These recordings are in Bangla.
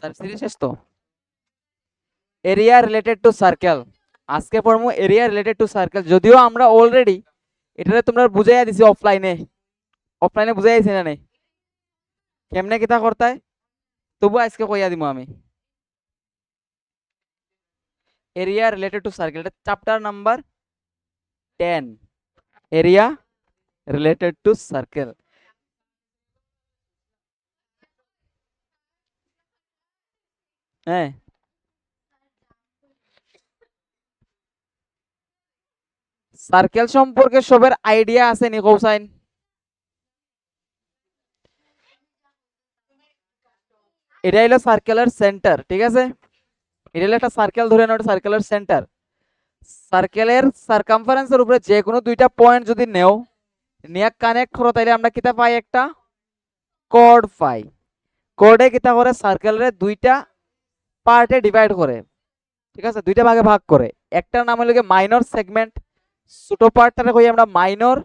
স্যার সিরিজ শেষ তো এরিয়া রিলেটেড টু সার্কেল আজকে পড়মু এরিয়া রিলেটেড টু সার্কেল যদিও আমরা অলরেডি এটারে তোমরা বুঝাইয়া দিছি অফলাইনে বুঝাই দিছি না নাই কেমনে কিতা করতায় তবু আজকে কইয়া দিমু আমি এরিয়া রিলেটেড টু সার্কেল এটা chapter number 10 area related to circle হ্যাঁ সার্কেল সম্পর্কে সবার আইডিয়া আছে নি কৌসাইন এটা হলো সার্কেলের সেন্টার ঠিক আছে এটা হলো একটা সার্কেল ধরে নাও সার্কেলের সেন্টার সার্কেলের সার্কামফারেন্সের উপরে যে কোনো দুইটা পয়েন্ট যদি নেও নিয়ে কানেক্ট করো তাইলে আমরা কিতা পাই একটা কোড পাই কোডে কিতা করে সার্কেলের দুইটা পার্টে ডিভাইড করে ঠিক আছে দুইটা ভাগে ভাগ করে একটার নাম হলো মাইনর সেগমেন্ট ছোট পার্টটারে কই আমরা মাইনর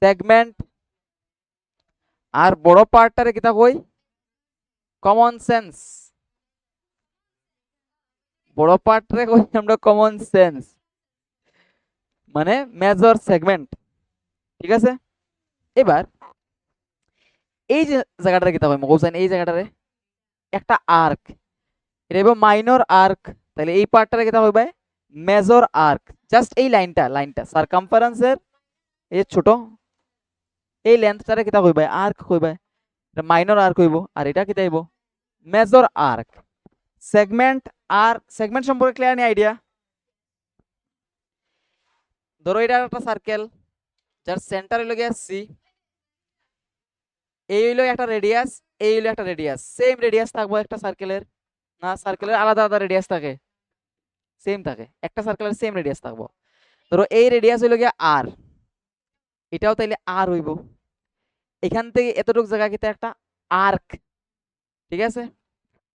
সেগমেন্ট আর বড় পার্টটারে কিতা কই কমন সেন্স বড় পার্টটারে কই আমরা কমন সেন্স মানে মেজর সেগমেন্ট ঠিক আছে এবার এই যে জায়গাটারে কিতা কই মগজান এই জায়গাটারে একটা আর্ক এটা হইব মাইনর আর্ক তাহলে এই পার্টটারে কিতা হইবে মেজর আর্ক জাস্ট এই লাইনটা সারকামফারেন্সের এই ছোট এই লেন্থটারে কিতা কইবে আর্ক কইবে এটা মাইনর আর্ক হইব আর এটা কিতা হইব মেজর আর্ক সেগমেন্ট আর সেগমেন্ট সম্পর্কে ক্লিয়ার নি আইডিয়া ধরো এটা একটা সার্কেল যার সেন্টার হইল গিয়া সি এই হইলো একটা রেডিয়াস এই হইলো একটা রেডিয়াস সেম রেডিয়াস থাকবো একটা সার্কেলের না সার্কেলের আলাদা আলাদা রেডিয়াস থাকে সেম থাকে একটা সার্কেলের সেম রেডিয়াস থাকবো ধরো এই রেডিয়াস হইল গিয়া আর এটাও তাইলে আর হইব এখান থেকে এতটুকু জায়গা কিন্তু একটা আর্ক ঠিক আছে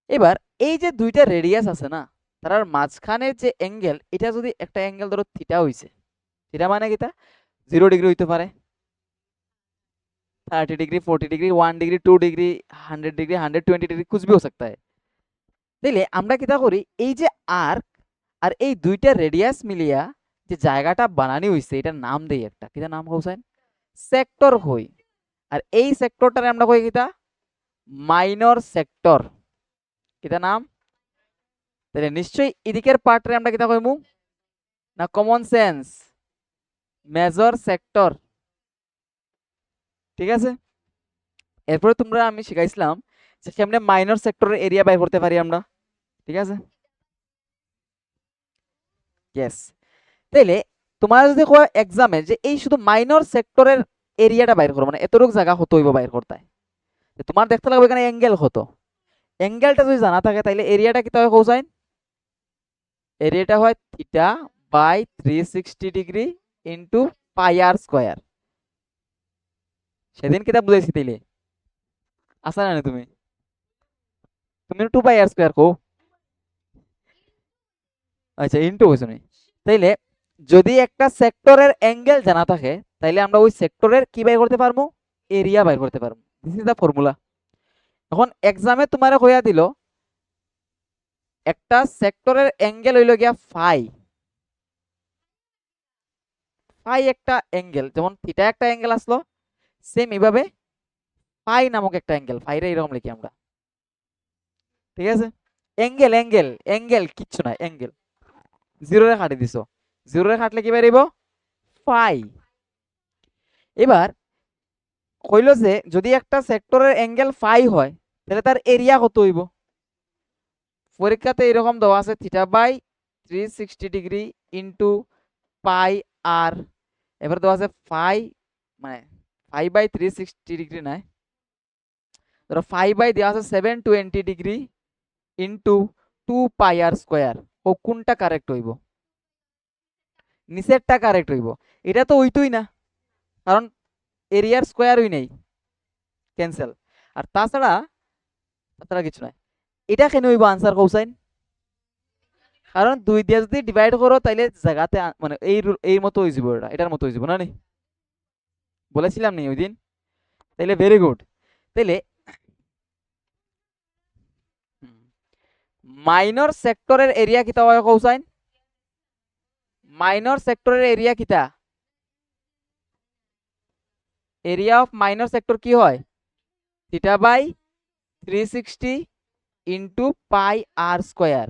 এবার এই যে দুইটা রেডিয়াস আছে না তার মাঝখানে যে অ্যাঙ্গেল এটা যদি একটা অ্যাঙ্গেল ধরো থিটা হইছে থিটা মানে কিটা 0 ডিগ্রি হইতে পারে 30 degree 40 degree 1 degree 2 degree 100 degree 120 degree कुछ भी हो सकता है তাইলে আমরা কিটা করি এই যে আর্ক আর এই দুইটা রেডিয়াস মিলিয়া যে জায়গাটা বানানি হইছে এটার নাম দেই একটা কিটা নাম কইছেন সেক্টর হই আর এই সেক্টরটারে আমরা কই কিটা মাইনর সেক্টর কিটা নাম তাহলে নিশ্চয়ই এদিকের পার্টরে আমরা কিটা কইমু না কমন সেন্স মেজর সেক্টর ঠিক আছে এরপরে তোমরা আমি শিখাইছিলাম যে কেমনে মাইনর সেক্টরের এরিয়া বাই করতে পারি আমরা ঠিক আছে ইয়েস তাইলে তোমার যদি কয় এক্সামে যে এই শুধু মাইনর সেক্টরের এরিয়াটা বাইর করো মানে এতটুকু জায়গা হতো হইব বাইর করতে তোমার দেখতে লাগবে এখানে অ্যাঙ্গেল হতো অ্যাঙ্গেলটা যদি জানা থাকে তাইলে এরিয়াটা কি তবে কোসাইন এরিয়াটা হয় theta by 360 degree into pi r square সেদিন কিটা বুঝাইছি তাইলে আসা না তুমি তুমি 2 পাই আর স্কয়ার কো আচ্ছা ইনটু কইছো নি তাইলে যদি একটা সেক্টরের অ্যাঙ্গেল জানা থাকে তাইলে আমরা ওই সেক্টরের কি বাইর করতে পারবো এরিয়া বাইর করতে পারবো দিস ইজ দা ফর্মুলা এখন এক্সামে তোমারে কইয়া দিল একটা সেক্টরের অ্যাঙ্গেল হইল গিয়া ফাই ফাই একটা অ্যাঙ্গেল যেমন থিটা একটা অ্যাঙ্গেল আসলো সেম এইভাবে ফাই নামক একটা অ্যাঙ্গেল ফাইরে এরকম লিখি আমরা ঠিক আছে অ্যাঙ্গেল অ্যাঙ্গেল অ্যাঙ্গেল কিচ্ছু না অ্যাঙ্গেল জিরো রে কাটি দিছো জিরো রে কাটলে কি বেরিব ফাই এবার কইল যে যদি একটা সেক্টরের অ্যাঙ্গেল ফাই হয় তাহলে তার এরিয়া কত হইব পরীক্ষাতে এরকম দেওয়া আছে theta by 360 degree into pi r এবার দেওয়া আছে ফাই মানে 5 বাই 360 ডিগ্রি নাই ধরো 5 বাই দেওয়া আছে 720 degree into 2 pi r square ও কোনটা কারেক্ট হইব নিচেরটা কারেক্ট হইব এটা তো হইতোই না কারণ এরিয়ার স্কয়ারই নেই ক্যান্সেল আর তাছাড়া তাছাড়া কিছু নাই এটা কেন হইব আনসার কৌসাইন কারণ দুই দিয়ে যদি ডিভাইড করো তাইলে জায়গাতে মানে এই মতো হয়ে যাব এটার মতো হয়ে যাব না নি বলেছিলাম নি ওই দিন তাইলে ভেরি গুড তাইলে মাইনর সেক্টরের এরিয়া কিতা হয় কৌসাইন? মাইনর সেক্টরের এরিয়া কিতা? এরিয়া অফ মাইনর সেক্টর কি হয়? Theta by 360 into pi r square.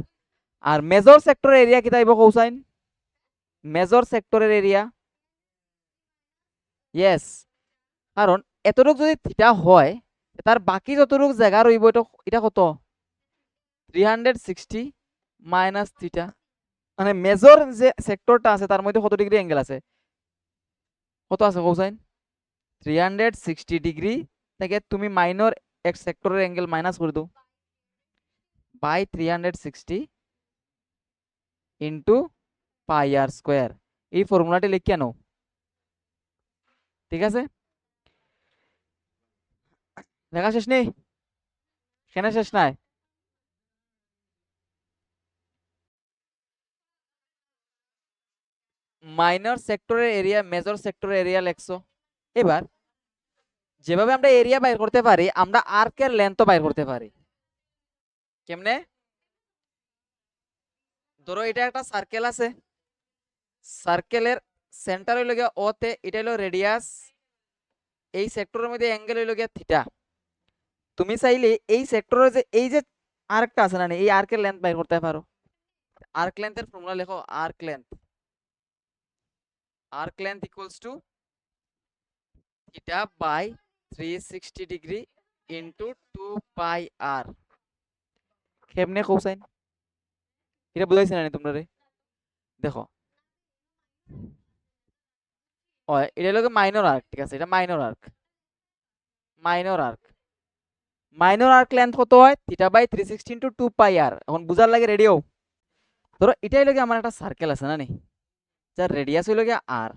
আর মেজর সেক্টরের এরিয়া কিতা আইব কৌসাইন? মেজর সেক্টরের এরিয়া, ইয়েস, কারণ এতটুক যদি থিটা হয় তার বাকি যতটুক জায়গা রইব এটা কত? 360 মাইনাস থিটা। মানে মেজর যে সেক্টরটা আছে তার মধ্যে কত ডিগ্রি অ্যাঙ্গেল আছে? কত আছে কৌসাইন? 360 ডিগ্রি থেকে তুমি মাইনর এক সেক্টরের অ্যাঙ্গেল মাইনাস করে দাও by 360 into pi r square. এই ফর্মুলাটি লিখে নাও, ঠিক আছে? লেখা শেষ নেই? কেন শেষ নাই? মাইনর সেক্টরের এরিয়া মেজর সেক্টরের এরিয়া লেখছো। এবার যেভাবে আমরা এরিয়া বাইর করতে পারি আমরা আর্কের লেন্থও বাইর করতে পারি। কেমনে? ধরো এটা একটা সার্কেল আছে, সার্কেলের সেন্টার হইল গিয়া ও তে, এটা হলো রেডিয়াস, এই সেক্টরের মধ্যে অ্যাঙ্গেল হইল গিয়া থিটা। তুমি চাইলে এই সেক্টরের যে এই যে আর্কটা আছে না, এই আর্কের লেন্থ বাইর করতে পারো। আর্ক লেন্থের ফর্মুলা লেখো, arc length equals to theta by 360 degree into 2 pi r. কেমনে কোসাইন? এটা বুঝাইছে না তোমরা রে? দেখো, এটা হলো মাইনর আর্ক, ঠিক আছে? এটা minor arc, minor arc, minor arc length কত হয়? Theta by 360 into 2 pi r. এখন বুঝার লাগে রেডিও। ধরো এটাই হলো আমার একটা সার্কেল আছে না নি, যার রেডিয়াস হইল গিয়া আর।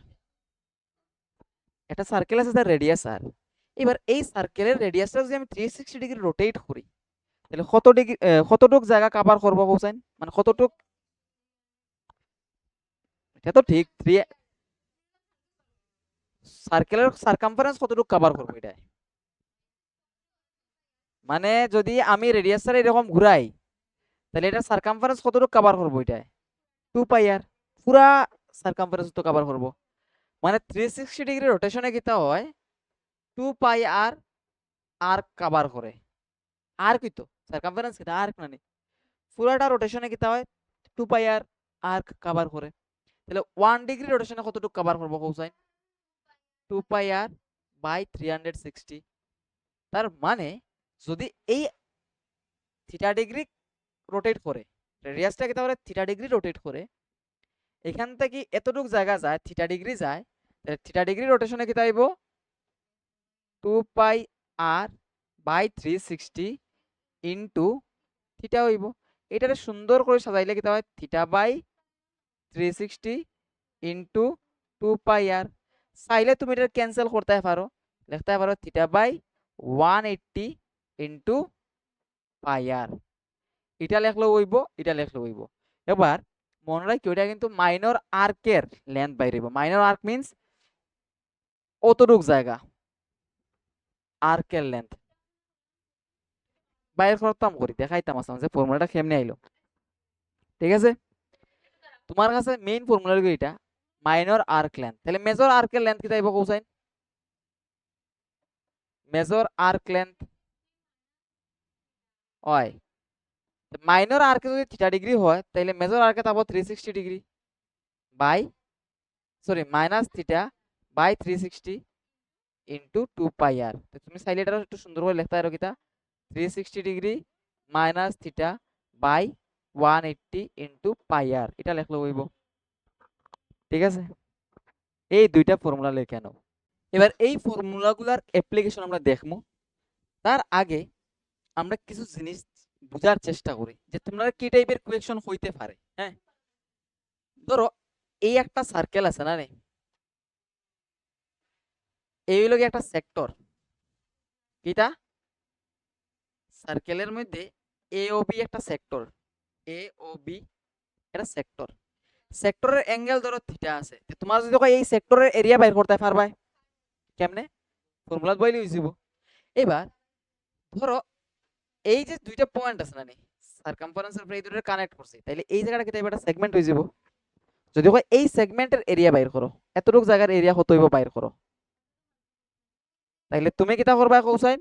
একটা সার্কেল আছে যার রেডিয়াস আর। এবার এই সার্কেলের রেডিয়াসটা যদি আমি 360 ডিগ্রি রোটেট করি তাহলে কত ডিগ্রি, কতটুক জায়গা কভার করবো কোসাইন? মানে কতটুক? এটা তো ঠিক, সার্কেলের সারকামফারেন্স কতটুক কভার করবো এটা। মানে যদি আমি রেডিয়াসটা এরকম ঘুরাই তাহলে এটা সারকামফারেন্স কতটুক কভার করবো এটা? 2 পাই আর। পুরা সারকামফারেন্স তো কভার করবো। মানে 360 ডিগ্রি রোটেশনে কিতা হয় 2 পাই আর আর্ক কভার করে। আর্ক তো সারকামফারেন্স কিটা আর্ক না নি, পুরাটা রোটেশনে কিতা হয় 2 পাই আর আর্ক কভার করে। তাহলে 1 ডিগ্রি রোটেশনে কতটুকু কভার করবো কোসাইন? 2 pi R by 360। তার মানে যদি এই থিটা ডিগ্রি রোটেট করে, রেডিয়াসটা কিতা করে থিটা ডিগ্রি রোটেট করে, এখান থেকে এতটুকু জায়গা যায় থিটা ডিগ্রি যায়, তাহলে থিটা ডিগ্রি রোটেশনে কিতা আইব 2 pi R by 360 into theta হইব। এটারে সুন্দর করে সাজাইলে কিতা হয় থিটা বাই 360 ইন্টু 2 পাই আর। চাইলে তুমি এটা ক্যান্সেল করতে পারো, লিখতে পারো theta by 180 into pi r. এটা লেখলেও হইব, এটা লেখলেও হইব। এবার মনে রাখি ওইটা কিন্তু মাইনর আর্কের লেন্থ বাইরে। মাইনর আর্ক মিন্স অতটুক জায়গা আর্কের লেন্থ বাইর করতাম করি দেখাইতাম আসলাম যে ফর্মুলাটা কেমনে আইলো, ঠিক আছে? তোমার কাছে মেইন ফর্মুলা হলো এটা মাইনর আর্ক লেন্থ। তাহলে মেজর আর্কের লেন্থ কি তাইব কোসাইন? মেজর আর্ক লেন্থ হয় মাইনর আর্কে যদি থিটা ডিগ্রি হয় তাহলে মেজর আর্কে তাবো 360 degree by, sorry minus theta by 360 into 2 pi r. তুমি চাইলে এটা একটু সুন্দর করে লিখতে পারো কিতা 360 degree minus theta by 180 into pi r. এটা লিখলে হইব, ঠিক আছে? এই দুইটা ফর্মুলা লিখে নাও। এবার এই ফর্মুলাগুলার অ্যাপ্লিকেশন আমরা দেখবো। তার আগে আমরা কিছু জিনিস বোঝার চেষ্টা করি যে তোমরা কি টাইপের কোয়েকশন হইতে পারে। হ্যাঁ, ধরো এই একটা সার্কেল আছে না রে, এই হইল একটা সেক্টর। কিটা সার্কেলের মধ্যে এ ও বি একটা সেক্টর, এ ও বি একটা সেক্টর। সেক্টরের অ্যাঙ্গেল ধরো থিটা আছে, তোমার যদি এই সেক্টরের এরিয়া বাইর করতে পারবা কেমনে? ফর্মুলা বইলে হইব। এবার ধরো এই যে দুইটা পয়েন্ট আছে না, সার্কামফারেন্সের উপরে এই দুটোর কানেক্ট করছি, তাইলে এই জায়গাটা কি তাইবে একটা সেগমেন্ট হয়ে যাব। যদি হয় এই সেগমেন্টের এরিয়া বাইর করো, এতটুক জায়গার এরিয়া কত হইব বাইর করো, তাইলে তুমি কিটা করবা কৌসাইন,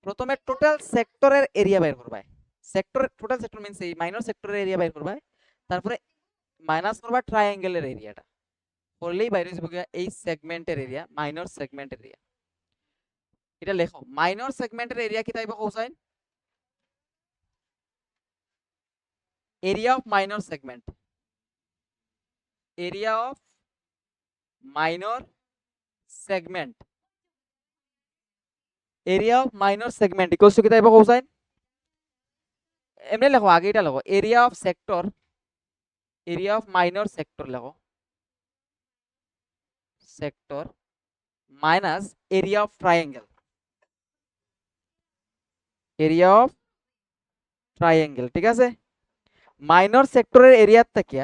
প্রথমে টোটাল সেক্টরের এরিয়া বাইর করবা। সেক্টর টোটাল সেক্টর মিন্স এই মাইনর সেক্টরের এরিয়া বাইর করবা, তারপরে মাইনাস করবা ট্রায়াঙ্গেলের এরিয়াটা, করলেই বাইরে হয়ে যাবে এই সেগমেন্টের এরিয়া, মাইনর সেগমেন্টের এরিয়া। এটা লেখো, মাইনর সেগমেন্টের এরিয়া কি তাইবা কৌসাইন, area of minor segment, area of minor segment, area of minor segment equals to কি তাইবা কৌসাইন, এমনি লেখো, আগে এটা লেখো, area of sector, area of minor sector লেখো, sector minus area of triangle, area of triangle, ঠিক আছে। মাইনর সেক্টরের এরিয়ার থেকে,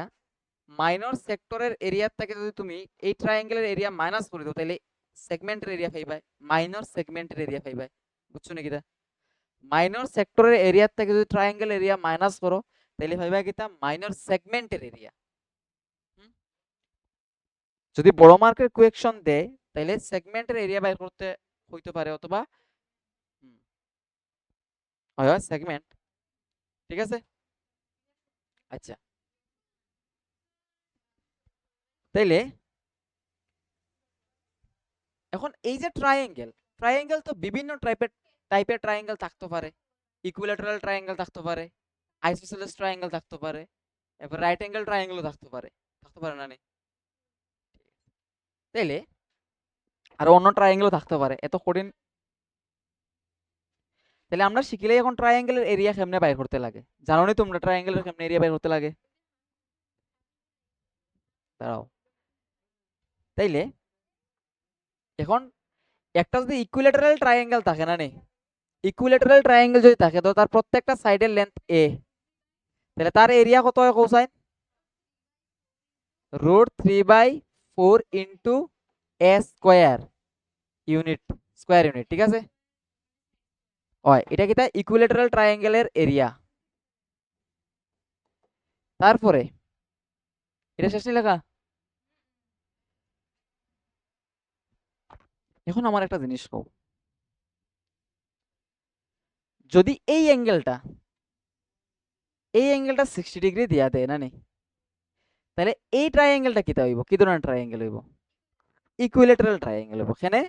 মাইনর সেক্টরের এরিয়ার থেকে যদি তুমি এই ট্রায়াঙ্গেলের এরিয়া মাইনাস করে দাও, তাহলে সেগমেন্টের এরিয়া পাইবা, মাইনর সেগমেন্টের এরিয়া পাইবা, বুঝছো নাকি? মাইনর সেক্টরের এরিয়ার থেকে যদি ট্রায়াঙ্গেল এরিয়া মাইনাস করো, তাহলে পাইবা কিটা, মাইনর সেগমেন্টের এরিয়া। যদি বড় মার্কের কোয়েকশন দেয়, তাহলে সেগমেন্টের এরিয়া বাইর করতে হইতে পারে, অথবা হয় সেগমেন্ট, ঠিক আছে। আচ্ছা, তাইলে এখন এই যে ট্রায়াঙ্গেল, ট্রায়াঙ্গেল তো বিভিন্ন টাইপের ট্রায়াঙ্গেল থাকতে পারে, ইকুইল্যাটারাল ট্রায়াঙ্গেল থাকতে পারে, আইসোসেলেস ট্রায়াঙ্গেল থাকতে পারে, এরপর রাইট অ্যাঙ্গেল ট্রায়াঙ্গেলও থাকতে পারে না? তাইলে আর অন্য ট্রায়াঙ্গেলও থাকতে পারে, এত কঠিন। তাহলে আমরা শিখিলে এখন ট্রায়াঙ্গেলের এরিয়া কেমনে বাইর করতে লাগে, জানো নি তোমরা ট্রায়াঙ্গেলের কেমনে এরিয়া বাইর করতে লাগে? দাঁড়াও, তাইলে এখন একটা যদি ইকুইল্যাটারাল ট্রায়াঙ্গেল থাকে না, ইকুইল্যাটারাল ট্রায়াঙ্গেল যদি থাকে, তো তার প্রত্যেকটা সাইডের লেন্থ এ, তাহলে তার এরিয়া কত হয় কোসাইন, √3/4 ইন্টু এ স্কোয়ার ইউনিট, স্কোয়ার ইউনিট, ঠিক আছে। হয় এটা কি ইকুইল্যাটারাল ট্রায়াঙ্গেলের এরিয়া। তারপরে এটা শেষ লেখা। এখন আমার একটা জিনিস কও, যদি এই অ্যাঙ্গেলটা 60 ডিগ্রি দিয়া দেয় না, তাহলে এই ট্রায়াঙ্গেলটা কিতা হইব, কি ধরনের ট্রায়াঙ্গেল হইব, ইকুইল্যাটারাল ট্রায়াঙ্গেল হইব। এখানে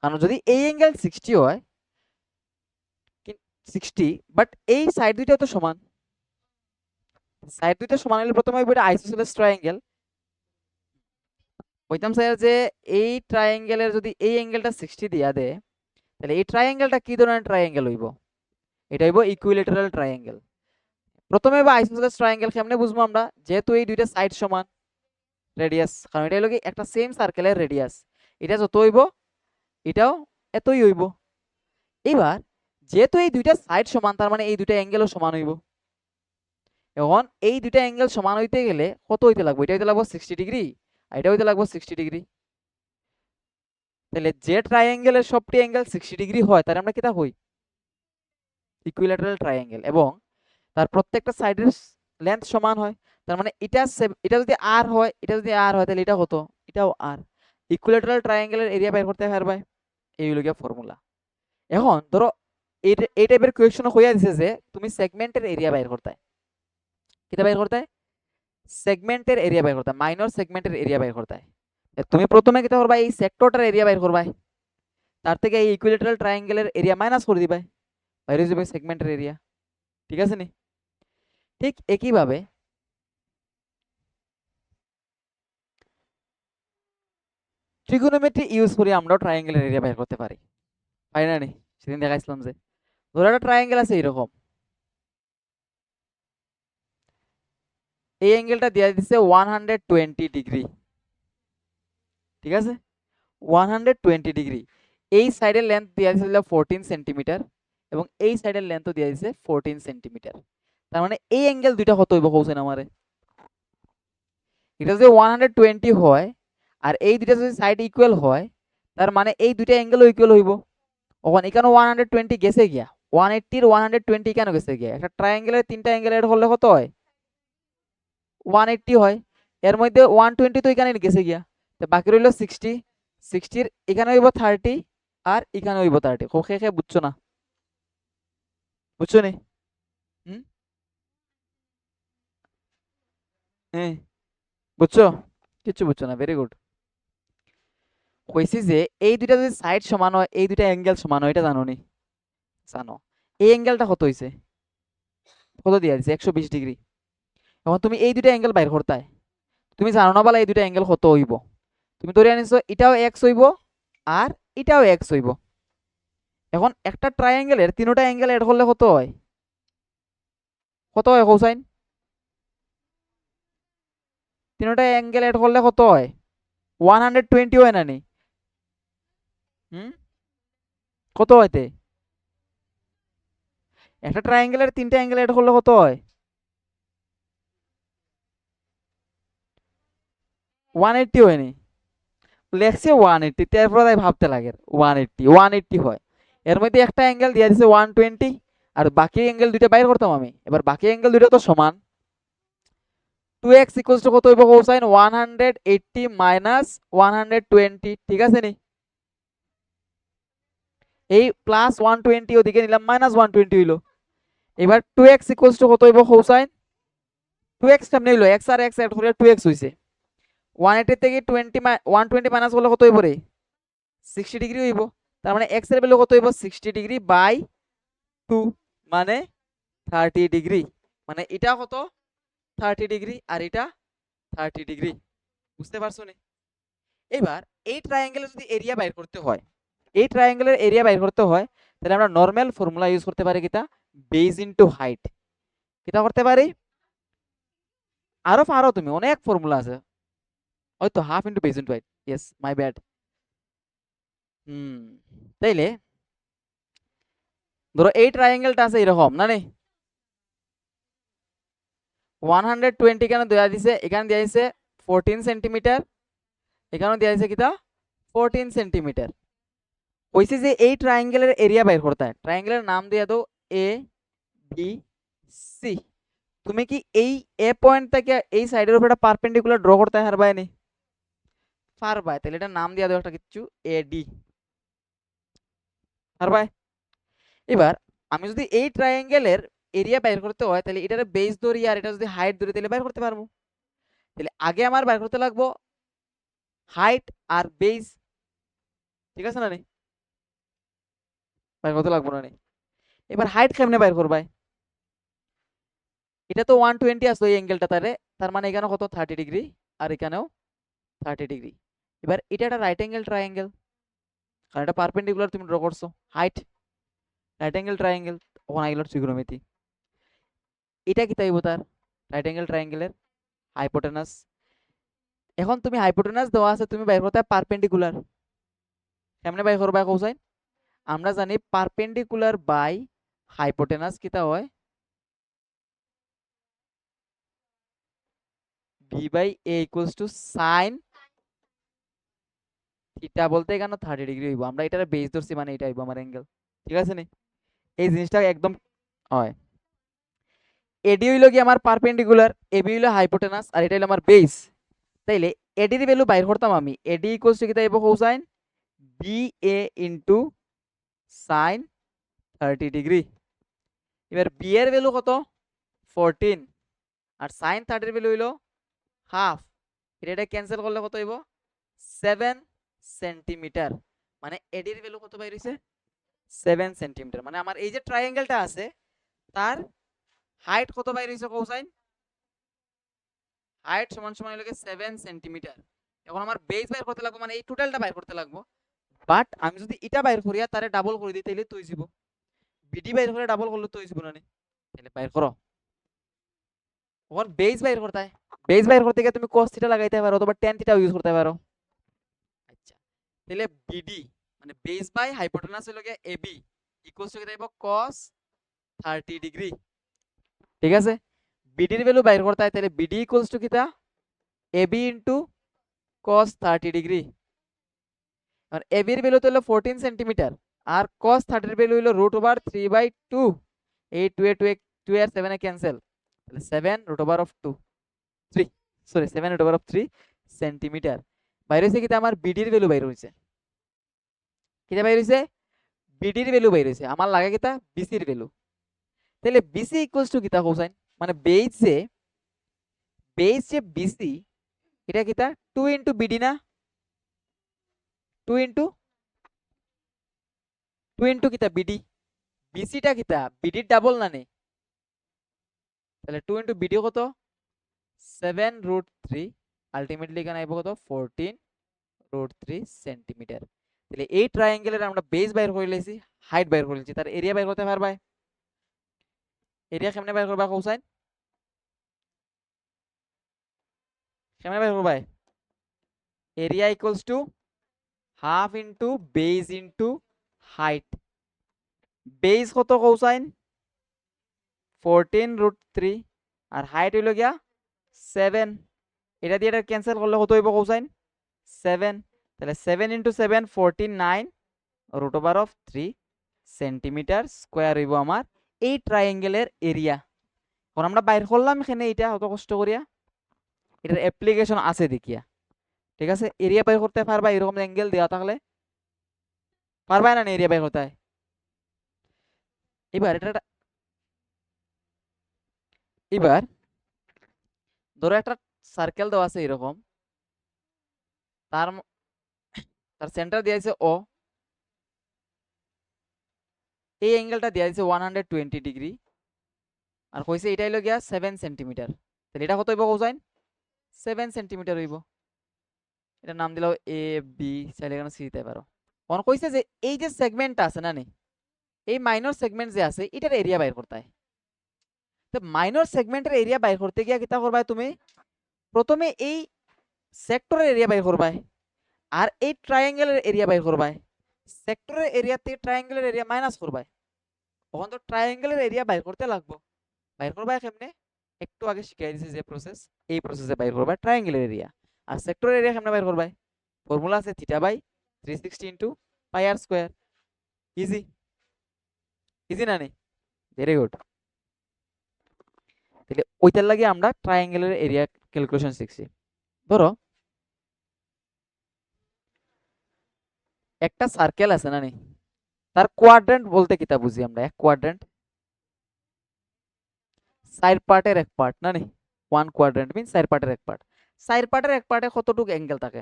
কারণ যদি এই অ্যাঙ্গেল 60 হয়, 60 বাট এই সাইড দুইটা তো সমান, সাইড দুইটা সমান হলে প্রথমে হইব এটা আইসোসেলেস ট্রায়াঙ্গেল। কইতাম স্যার যে এই ট্রায়াঙ্গেলের যদি এই অ্যাঙ্গেলটা 60 দিয়া দেয়, তাহলে এই ট্রায়াঙ্গেলটা কি ধরনের ট্রায়াঙ্গেল হইব, এটা হইব ইকুইল্যাটারাল ট্রায়াঙ্গেল। প্রথমে বা আইসোসেলেস ট্রায়াঙ্গেল কেমনে বুঝবো আমরা, যেহেতু এই দুইটা সাইড সমান, রেডিয়াস, কারণ এটা হলো কি একটা সেম সার্কেলের রেডিয়াস, এটা যত হইব এটাও এতই হইব। এবার যেহেতু এই দুইটা সাইড সমান, তার মানে এই দুইটা অ্যাঙ্গেলও সমান হইব। এখন এই দুইটা অ্যাঙ্গেল সমান হইতে গেলে কত হইতে লাগবে, এটা হইতে লাগবে 60 ডিগ্রি, আর এটা হইতে লাগবে 60 ডিগ্রি। তাহলে যে ট্রায়াঙ্গেলের সবটি অ্যাঙ্গেল 60 ডিগ্রি হয়, তার আমরা কিটা হই, ইকুইল্যাটারাল ট্রায়াঙ্গেল, এবং তার প্রত্যেকটা সাইডের লেন্থ সমান হয়। তার মানে এটা যদি আর হয়, এটা যদি আর হয়, তাহলে এটা কত, এটাও আর। ইকুইল্যাটারাল ট্রায়াঙ্গেলের এরিয়া বের করতে পারবে, এই হলো গিয়া ফর্মুলা। এখন ধরো এই টাইপের কোয়েশ্চন হইয়া দিছে যে তুমি সেগমেন্টের এরিয়া বের করতে, কিটা বের করতে, সেগমেন্টের এরিয়া বের করতে, মাইনর সেগমেন্টের এরিয়া বের করতে। তুমি প্রথমে কিটা করবা, এই সেক্টরটার এরিয়া বের করবা, তার থেকে এই ইকুইল্যাটারাল ট্রায়াঙ্গেলের এরিয়া মাইনাস করে দিবা, বাইরে যাবে সেগমেন্টের এরিয়া, ঠিক আছে নি? ঠিক একইভাবে ট্রিগোনোমেট্রি ইউজ করে আমরা ট্রায়াঙ্গেলের এরিয়া বের করতে পারি না নি? সেদিন দেখাইছিলাম যে ধরো একটা ট্রায়াঙ্গেল আছে এরকম, এই অ্যাঙ্গেলটা দেওয়া দিচ্ছে 120 ডিগ্রি, ঠিক আছে, 120 ডিগ্রি। এই সাইডের লেন্থ দেওয়া দিয়েছিল 14 সেন্টিমিটার, এবং এই সাইডের লেন্থও দেওয়া দিয়েছে 14 সেন্টিমিটার। তার মানে এই অ্যাঙ্গেল দুইটা কত হইব কৌছেন আমারে, এটা যদি 120 হয় আর এই দুইটা যদি সাইড ইকুয়াল হয়, তার মানে এই দুইটা অ্যাঙ্গেলও ইকুয়াল হইব। ওখানে এখানে 120 গেছে গিয়া, 180 এর 120 কেন গেছে গিয়ে? একটা ট্রায়াঙ্গেলের তিনটা অ্যাঙ্গেল এড করলে কত হয়? 180 হয়। এর মধ্যে 120 তো এখানে গেছে গিয়া, তো বাকি রইল 60। 60 এখানে হইব 30 আর এখানে হইব 30। খে বুঝছো না? বুঝছো নি? হুম, হ্যাঁ, বুঝছো? কিচ্ছু বুঝছো না, ভেরি গুড। কইছি যে এই দুইটা যদি সাইড সমান হয়, এই দুইটা অ্যাঙ্গেল সমান হয়, এটা জানো নি? জানো। এই অ্যাঙ্গেলটা কত হইছে? কত দিয়া দিছে? 120 ডিগ্রি। এখন তুমি এই দুইটা অ্যাঙ্গেল বাইর করতে হয়, তুমি জানো না বলা এই দুইটা অ্যাঙ্গেল কত হইব। তুমি ধরে আনিছো এটাও এক্স হইব আর এটাও এক্স হইব। এখন একটা ট্রায়াঙ্গেলের তিনটা অ্যাঙ্গেল এড করলে কত হয়? কত হয় কোসাইন? তিনটা অ্যাঙ্গেল এড করলে কত হয়? 120 হয় না নি? হুম, কত হইতে? একটা ট্রায়াঙ্গেলের তিনটা অ্যাঙ্গেল এড করলে কত হয়? 180 হয়নি? লেখছে 180, তারপর তাই ভাবতে লাগে 180 হয়। এর মধ্যে একটা অ্যাঙ্গেল দিয়ে দিছে 120 আর বাকি অ্যাঙ্গেল দুইটা বাইর করতাম আমি। এবার বাকি অ্যাঙ্গেল দুইটা তো সমান। 2x ইকুয়ালস টু কত হইব কোসাইন? 180 মাইনাস 120, ঠিক আছে নি? এই প্লাস 120 ওদিকে নিলাম, মাইনাস 120 হইলো। এবার 2x ইকুয়ালস টু কত হইব কোসাইন? 2x কেমনে হইলো? x আর x এড করে 2x হইছে। 180 থেকে 120 মাইনাস করলে কত হইব রে? 60 ডিগ্রি হইব। তার মানে x এর ভ্যালু কত হইব? 60 ডিগ্রি বাই 2 মানে 30 ডিগ্রি। মানে এটা কত? 30 ডিগ্রি আর এটা 30 ডিগ্রি। বুঝতে পারছো নি? এবার এই ট্রায়াঙ্গেলের যদি এরিয়া বাইর করতে হয়, এই ট্রায়াঙ্গেলের এরিয়া বাইর করতে হয়, তাহলে আমরা নরমাল ফর্মুলা ইউজ করতে পারি কিটা? Base into height. কিটা করতে পারি? আরো পারো তুমি, অনেক ফর্মুলা আছে। ওই তো half into base into height. Yes, my bad. Hmm, তাইলে ধরো এই ট্রায়াঙ্গেলটা আছে এরকম না নে? 120 কেন দেওয়া দিছে? এখানে দেওয়া দিছে 14 সেন্টিমিটার, এখানেও দেওয়া দিছে কিটা? 14 সেন্টিমিটার। কইছে যে এই ট্রায়াঙ্গেলের এরিয়া বাইর করতে হয়। ট্রায়াঙ্গেলের নাম দিয়ে দাও এ বি সি। তুমি কি এই এ পয়েন্ট থেকে এই সাইডের উপর একটা পারপেন্ডিকুলার ড্র করতে পারবাই নি? পারবাই। তাহলে এটা নাম দিয়ে দাও একটা কিছু এডি। পারবাই? এবার আমি যদি এই ট্রায়াঙ্গেলের এরিয়া বাইর করতে হয়, তাহলে এটার বেস ধরি আর এটা যদি হাইট ধরি, তাহলে বাইর করতে পারবো। তাহলে আগে আমার বাইর করতে লাগবো হাইট আর বেস, ঠিক আছে না নি? বাইর করতে লাগবো না নি? এবার হাইট কেমনে বাইর করবাই? এটা তো 120 আসলো এই অ্যাঙ্গেলটা, তার মানে এখানে কত? 30 ডিগ্রি আর এখানেও 30 ডিগ্রি। এবার এটা একটা রাইট অ্যাঙ্গেল ট্রায়াঙ্গেল, কারণ এটা পারপেন্ডিকুলার তুমি ড্র করছো। হাইট রাইট অ্যাঙ্গেল ট্রায়াঙ্গেল, ওখানে আইলো ত্রিকোণমিতি। এটা কি তাইব তার রাইট অ্যাঙ্গেল ট্রায়াঙ্গেলের হাইপোটেনাস। এখন তুমি হাইপোটেনাস দেওয়া আছে, তুমি বাইর করতে পারপেন্ডিকুলার। কেমনে বাইর করবা কোসাইন? আমরা জানি পারপেন্ডিকুলার বাই হাইপোটেনাস কিতা হয়? B by a equals to sine theta, বলতে এখানে 30 ডিগ্রি হইব। আমরা এটার বেস ধরছি মানে এটা হইব আমার অ্যাঙ্গেল, ঠিক আছে নি? এই জিনিসটা একদম হয়। এডি হইলো কি আমার পারপেন্ডিকুলার, এবি হইলো হাইপোটেনাস আর এটা হইলো আমার বেস। তাইলে এডির ভ্যালু বাইর করতাম আমি। এডি ইকুয়ালস টু কি তাইব cosine? B A into sign 30 degree. এবার বি এর ভ্যালু কত? 14 আর সাইন 30 এর ভ্যালু হইলো হাফ। এটা ক্যান্সেল করলে কত হইব? 7 সেন্টিমিটার। মানে এডির ভ্যালু কত বাইর হইছে? 7 সেন্টিমিটার। মানে আমার এই যে ট্রায়াঙ্গেলটা আছে তার হাইট কত বাইর হইছে কোসাইন? হাইট সমান সমান হলো 7 সেন্টিমিটার। এখন আমার বেস বাইর করতে লাগবে, মানে এই টোটালটা বাইর করতে লাগবে। বাট আমি যদি এটা বাইর করিয়া তারে ডাবল করে দিই তাহলে তো হইব। বিডি বাইর করে ডাবল করলে তো হইব না নি? তাহলে বাইর করো। এখন বেস বাইর করতে হয়। বেস বাইর করতে গিয়ে তুমি cos থিটা লাগাইতে পারো অথবা tan থিটা ইউজ করতে পারো। আচ্ছা, তাহলে বিডি মানে বেস বাই হাইপোটেনাস হলো গিয়ে এবি ইকুয়ালস টু কি দেব? cos 30 ডিগ্রি, ঠিক আছে? বিডির ভ্যালু বাইর করতে হয়, তাহলে বিডি ইকুয়ালস টু কিটা? AB into cos 30 degree. আর এবি এর ভ্যালু তো হলো 14 সেন্টিমিটার, আর cos 30 এর ভ্যালু হলো √3/2। এই 2 এ 2 এ 2 আর 7 এ ক্যান্সেল, তাহলে 7 √3 সরি 7 √3 সেন্টিমিটার। বাইরে হইছে কিটা আমার বিডির ভ্যালু বাইরে হইছে, কিটা বাইরে হইছে বিডির ভ্যালু বাইরে হইছে, আমার লাগে কিটা বিসির ভ্যালু। তাহলে বিসি ইকুয়ালস টু কিটা কোসাইন, মানে বেস যে বিসি এটা কিটা 2 ইনটু বিডি না, 2 ইনটু কিটা বিডি, বিসিটা কিটা বিডির ডাবল না নে, তাহলে 2 ইনটু বিডি কত 7√3, আলটিমেটলি এখানে আইব কত 14√3 সেন্টিমিটার। তাহলে এই ট্রায়াঙ্গেলের আমরা বেস বাইর করে লইছি, হাইট বাইর করে লইছি, তার এরিয়া বাইর করতে পারবাই। এরিয়া কেমনে বাইর করবা কোসাইন, কেমনে বাইর করবাই, area equals to half into base into height. Base কত কোসাইন 14√3 আর হাইট হইল গিয়া 7, এটা দিয়ে এটা ক্যান্সেল করলে কত হইব কোসাইন 7, তাহলে 7 ইনটু 7 49√3 সেন্টিমিটার স্কোয়ার হইব আমার এই ট্রায়াঙ্গেলের এরিয়া। এখন আমরা বাইর করলাম এখানে এটা অত কষ্ট করিয়া, এটার অ্যাপ্লিকেশন আছে দেখিয়া, ঠিক আছে। এরিয়া বাইর করতে পারবা এরকম অ্যাঙ্গেল দেওয়া থাকলে, পারবা না এরিয়া বাইর করতে। এবার এবার ধরো একটা সার্কেল দেওয়া আছে এরকম, তার তার সেন্টার দেওয়া আছে ও, এই অ্যাঙ্গেলটা দেওয়া আছে 120 ডিগ্রি, আর কইছে এটা হইলো গিয়া 7 সেন্টিমিটার, তাহলে এটা কত হইব কোসাইন 7 সেন্টিমিটার হইব। এটা নাম দিলাও এ বি, চাইলে এখানে সি দিতে পারো। অন কইছে যে এই যে সেগমেন্টটা আছে না নি, এই মাইনর সেগমেন্ট যে আছে এটার এরিয়া বাইর করতে হয়। তো মাইনর সেগমেন্টের এরিয়া বাইর করতে গিয়া কিতা করবা তুমি, প্রথমে এই সেক্টরের এরিয়া বাইর করবাই, আর এই ট্রায়াঙ্গেলের এরিয়া বাইর করবাই। সেক্টরের এরিয়া থেকে ট্রায়াঙ্গেলের এরিয়া মাইনাস করবাই, তখন তো ট্রায়াঙ্গেলের এরিয়া বাইর করতে লাগবো। বাইর করবাই কেমনে, একটু আগে শিখাই দিয়েছি যে প্রসেস, এই প্রসেসে বাইর করবা ট্রায়াঙ্গেলের এরিয়া। আর সেক্টরের এরিয়া কেমনে বাইর করবাই, ফর্মুলা আছে θ/360 into pi r square. Easy, easy না নি, ভেরি গুড। তাহলে ওইটার লাগে আমরা ট্রায়াঙ্গেলের এরিয়া ক্যালকুলেশন শিখছি। ধরো একটা সার্কেল আছে না নি, তার কোয়াড্রেন্ট বলতে কিতা বুঝি আমরা, এক কোয়াড্রেন্ট 4 পার্টের এক পার্ট না নি, ওয়ান কোয়াড্রেন্ট মিন্স 4 পার্টের এক পার্ট। 4 পার্টের এক পার্টে কতটুকু অ্যাঙ্গেল থাকে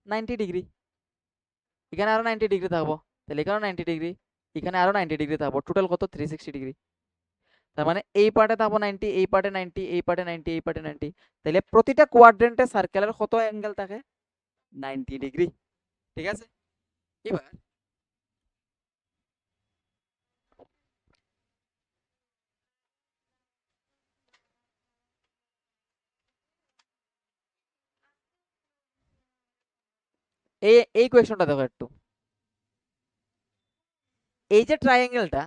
90 ডিগ্রি, এখানে আরো 90 ডিগ্রি থাকবো, তাহলে এখানেও 90 ডিগ্রি, এখানে আরো 90 ডিগ্রি থাকবো, টোটাল কত 360 ডিগ্রি। তার মানে এই পার্টে থাকবো 90, এই পার্টে 90, এই পার্টে 90, এই পার্টে 90, তাহলে প্রতিটা কোয়াড্রেন্টে সার্কেলের কত অ্যাঙ্গেল থাকে 90 ডিগ্রি, ঠিক আছে। এবার এই কোয়েশ্চনটা দেখো একটু, এই যে ট্রায়াঙ্গেলটা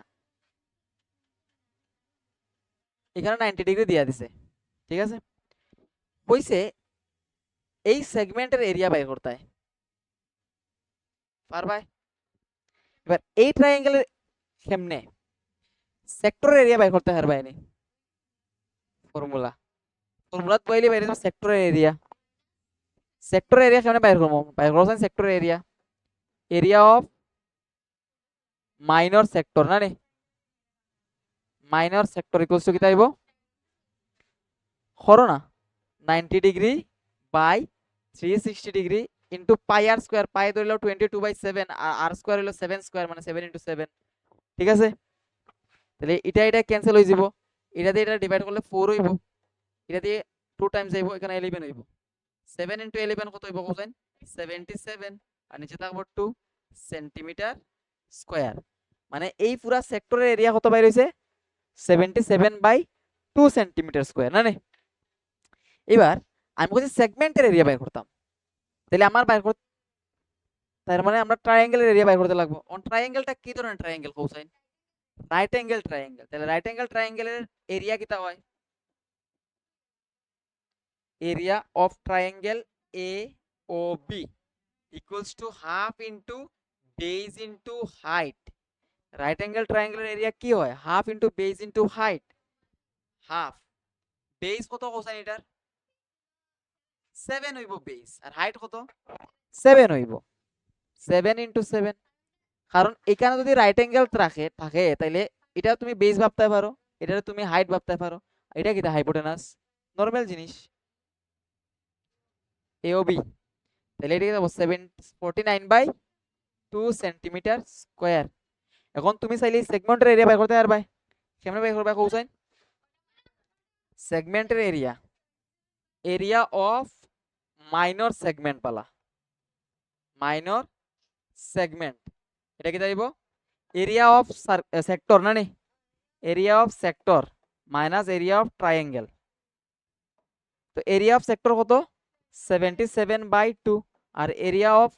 এখানে 90 ডিগ্রি দিয়া দিছে, ঠিক আছে, কইছে এই সেগমেন্টের এরিয়া বাইর করতে হয়, পারবাই। এবার এই ট্রায়াঙ্গেলের কেমনে সেক্টরের এরিয়া বাইর করতে পারবাই নি, ফর্মুলা বইলে বাইরে যাবে সেক্টরের এরিয়া। সেক্টরের এরিয়া কেমনে বাইর করবো, বাইর করছেন সেক্টরের area, area of minor sector না নি, মাইনর সেক্টর ইকুয়ালস টু কি তাইব করো না 90 degree by 360 degree into pi r square, pi ধরলো 22/7 আর আর স্কয়ার হলো 7 স্কয়ার মানে 7 ইনটু 7, ঠিক আছে। তাহলে এটা ক্যান্সেল হয়ে যাব, এটা দিয়ে এটা ডিভাইড করলে 4 হইব, এটা দিয়ে 2 টাইমস যাইব, এখানে 11 হইব, 7 ইনটু 11 কত হইব কোসাইন 77, আর নিচে থাকবো 2 সেন্টিমিটার স্কয়ার। মানে এই পুরা সেক্টরের এরিয়া কত বাইর হইছে 77/2 সেন্টিমিটার স্কয়ার না নে। এবার আমি বলছি সেগমেন্টের এরিয়া বাইর করতাম, তাহলে আমার বাইর করতে, তার মানে আমরা ট্রায়াঙ্গেলের এরিয়া বাইর করতে লাগবো। অন ট্রায়াঙ্গেলটা কি ধরনের ট্রায়াঙ্গেল কোসাইন রাইট অ্যাঙ্গেল ট্রায়াঙ্গেল, তাহলে রাইট অ্যাঙ্গেল ট্রায়াঙ্গেলের এরিয়া কিতা হয়, area of triangle A O B equals to half into base into height, right angle ট্রায়াঙ্গেলের এরিয়া কি হয়? Half into base into height. Half, base কত কোসাইন এটার? 7 হইব বেজ, আর হাইট কত? 7 হইব। 7 ইনটু 7, কারণ এখানে যদি রাইট অ্যাঙ্গেল থাকে তাইলে এটা তুমি বেজ ভাবতে পারো, এটা তুমি হাইট ভাবতে পারো, এটা কি হাইপোটেনাস, নরমাল জিনিস এ ও বি। তাহলে এটা কি যাবো 749/2 সেন্টিমিটার স্কয়ার। এখন তুমি চাইলে সেগমেন্টের এরিয়া বের করতে পারবে। কেমনে বের করবে কোসাইন? সেগমেন্টের area, area of minor segment পালা, মাইনর সেগমেন্ট, এটা কি যাইব এরিয়া অফ সেক্টর না নি, area of sector minus area of triangle. তো এরিয়া অফ সেক্টর কত? 77/2, আর এরিয়া অফ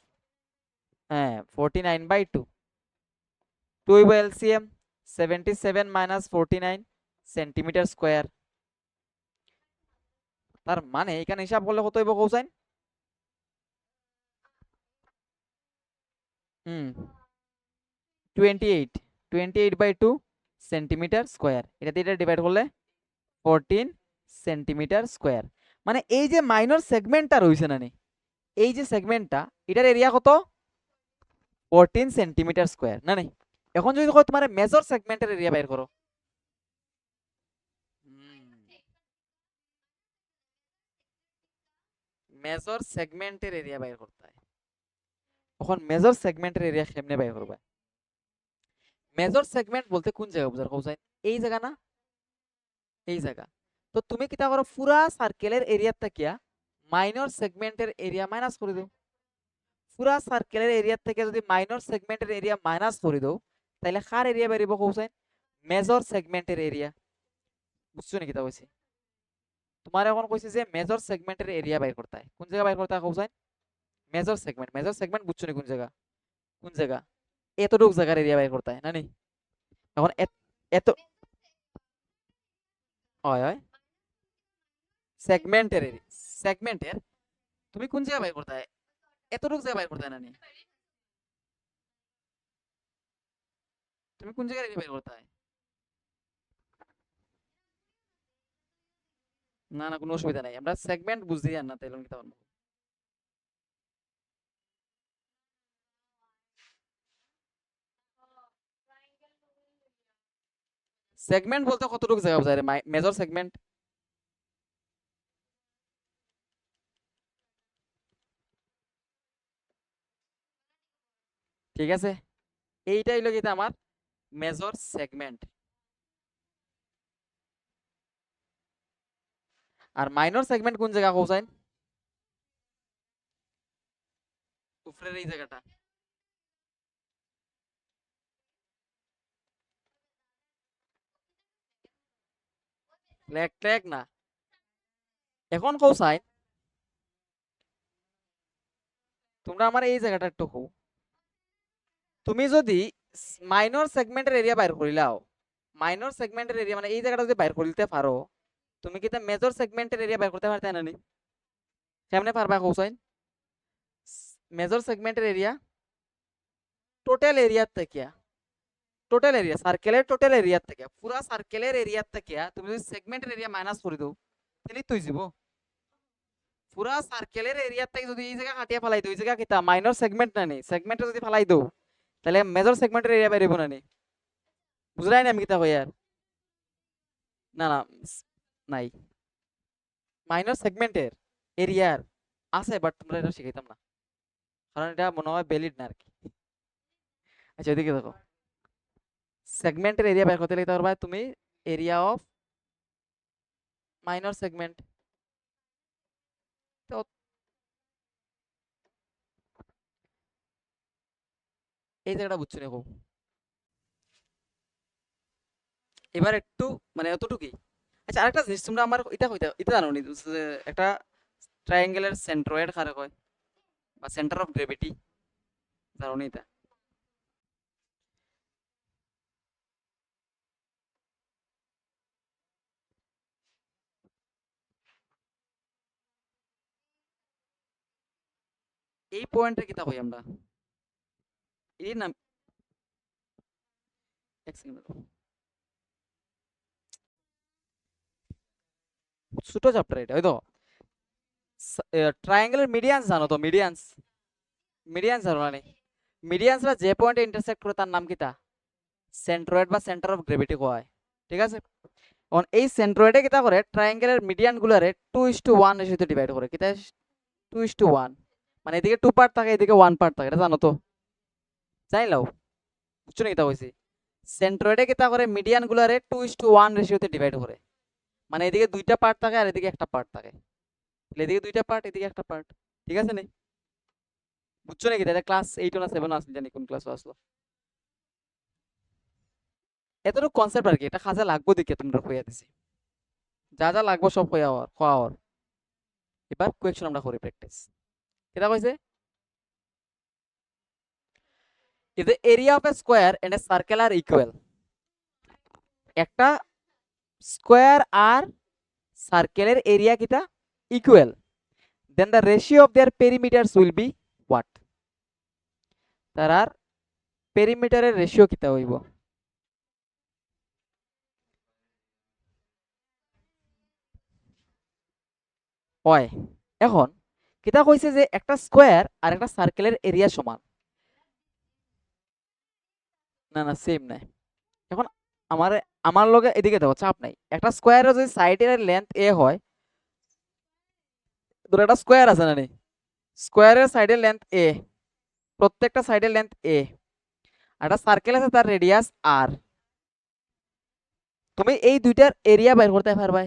49/2, 2 হইব এলসিএম, 77 মাইনাস 49 সেন্টিমিটার স্কয়ার। তার মানে এখানে হিসাব করলে কত হইব কোসাইন? হুম 28/2 সেন্টিমিটার স্কয়ার, এটা দিয়ে এটা ডিভাইড করলে 14 সেন্টিমিটার স্কয়ার। মানে এই যে মাইনর সেগমেন্টটা রয়েছে না নি, এই যে সেগমেন্টটা, এটার এরিয়া কত? 14 সেন্টিমিটার স্কয়ার না নি। এখন যদি তোমার মেজর সেগমেন্টের এরিয়া বের করো, মেজর সেগমেন্টের এরিয়া বের করতে হয়। এখন মেজর সেগমেন্টের এরিয়া কেমনে বের করবে? মেজর সেগমেন্ট বলতে কোন জায়গা বুঝার কোসাইন? এই জায়গা না, এই জায়গা। তো তুমি কিটা করো, পুরা সার্কেলের এরিয়া থেকে মাইনর সেগমেন্টের এরিয়া মাইনাস করে দাও। পুরা সার্কেলের এরিয়া থেকে যদি মাইনর সেগমেন্টের এরিয়া মাইনাস করে দাও, তাহলে কার এরিয়া বেরিব কোসাইন? মেজর সেগমেন্টের এরিয়া। বুঝছো নাকি তা কইছি? তোমার এখন কইছে যে মেজর সেগমেন্টের এরিয়া বাইর করতে হয়, কোন জায়গা বাইর করতে হয় cosine? Major segment, major segment বুঝছো নি কোন জায়গা? কোন জায়গা? এতটুক জায়গার এরিয়া বাইর করতে হয় না নি। এখন এত হয় হয় সেগমেন্টের এরিয়া, সেগমেন্টের তুমি কোন জায়গা বাইর করতে হয়? এতটুক জায়গা বাইর করতে হয় না নি, তুমি কোন জায়গার এরিয়া বাইর করতে হয়? না না কোনো অসুবিধা নাই, আমরা সেগমেন্ট বুঝতে জান না তাইলে কি তখন সেগমেন্ট বলতে কতটুকু জায়গা বোঝায় রে মেজর সেগমেন্ট? ঠিক আছে, এইটাই হলো গিয়ে আমার মেজর সেগমেন্ট। আর মাইনর সেগমেন্ট কোন জায়গা কোসাইন? উপরের এই জায়গাটা। লেগ টেগ না, এখন কোসাইন তোমরা আমার এই জায়গাটা একটু কও। তুমি যদি মাইনর সেগমেন্টের এরিয়া বাইর করিলাও, মাইনর সেগমেন্টের এরিয়া মানে এই জায়গাটা যদি বাইর করিতে পারো, তুমি কি মেজর সেগমেন্টের এরিয়া বাইর করতে পারতে না নি? কেমনে পারবা কোসাইন? মেজর সেগমেন্টের এরিয়া টোটাল এরিয়া থেকে, টোটাল এরিয়া সার্কেলের টোটাল এরিয়া থেকে, পুরা সার্কেলের এরিয়া থেকে তুমি যদি সেগমেন্টের এরিয়া মাইনাস করে দাও, তাহলে তুই যাব পুরা সার্কেলের এরিয়া থেকে যদি এই জায়গা কাটিয়ে ফেলাই দাও, এই জায়গা কিতা মাইনর সেগমেন্ট না নি, সেগমেন্টে যদি ফেলাই দাও তাহলে মেজর সেগমেন্টের এরিয়া বেরিব না নি। বুঝলাই না আমি কিতা কই আর? না না নাই, মাইনর সেগমেন্টের এরিয়ার আছে, বাট তোমরা এটা শিখাইতাম না, কারণ এটা মনে হয় ভ্যালিড না আর কি। আচ্ছা এদিকে দেখো, সেগমেন্টের এরিয়া বের করতে লিখতে পারবা তুমি এরিয়া অফ মাইনর সেগমেন্ট। তো এই জায়গাটা বুঝছো না খুব। এবার একটু মানে এতটুকুই। আচ্ছা আরেকটা জিনিস তোমরা আমার এটা কইতা এটা জানো নি যে একটা ট্রায়াঙ্গেলের সেন্ট্রয়েড কারে কয়, বা সেন্টার অফ গ্র্যাভিটি, জানো নি এটা? এই পয়েন্টে কিতা কই আমরা? এর নাম এক সেকেন্ড, ছোট চ্যাপ্টার এটা, ওই তো ট্রায়াঙ্গেলের মিডিয়ান্স জানো তো? মিডিয়ান্স, মিডিয়ান্স জানো না? মিডিয়ান্সরা যে পয়েন্টে ইন্টারসেক্ট করে তার নাম কিতা? সেন্ট্রয়েড বা সেন্টার অফ গ্রেভিটি কয়, ঠিক আছে? এখন এই সেন্ট্রয়েডে কিতা করে, ট্রায়াঙ্গেলের মিডিয়ান গুলারে 2:1 রেশিওতে ডিভাইড করে। কিতা? 2:1, মানে এদিকে 2 পার্ট থাকে, এদিকে 1 পার্ট থাকে, এটা জানো তো? জানিলাও? বুঝছো না কিতা কইছি? সেন্ট্রয়েডে কিতা করে, মিডিয়ান গুলারে 2:1 রেশিওতে ডিভাইড করে, মানে এদিকে 2টা পার্ট থাকে আর এদিকে একটা পার্ট থাকে, তাহলে এদিকে 2টা পার্ট, এদিকে একটা পার্ট, ঠিক আছে নি? বুঝছো নাকি? এটা ক্লাস 8 না 7 আসলে, জানি কোন ক্লাসে আসলো। এতটুকু কনসেপ্ট আর কি, এটা কাজে লাগবো দেখে তোমরা কইয়া দিছি, যা যা লাগবো সব কইয়া হওয়ার। এবার কোয়েকশন আমরা করি প্র্যাকটিস। কেটা কইছে? if the area of a square and a circle are equal, একটা স্কোয়ার আর সার্কেলের এরিয়া কিটা equal, then the ratio of their perimeters will be what? তারার পেরিমিটারের রেশিও কিটা হইব? হয়। এখন কিটা কইছে যে একটা স্কোয়ার আর একটা সার্কেলের এরিয়া সমান, না না সেম নাই। এখন আমার আমার লগে এদিকে দেখো, চাপ নাই। একটা স্কোয়ারের যদি সাইডের লেন্থ এ হয়, ধরো একটা স্কোয়ার আছে না নি, স্কোয়ারের সাইডের লেন্থ এ, প্রত্যেকটা সাইডের লেন্থ এ, আর একটা সার্কেল আছে তার রেডিয়াস আর, তুমি এই দুইটার এরিয়া বের করতে পারবা।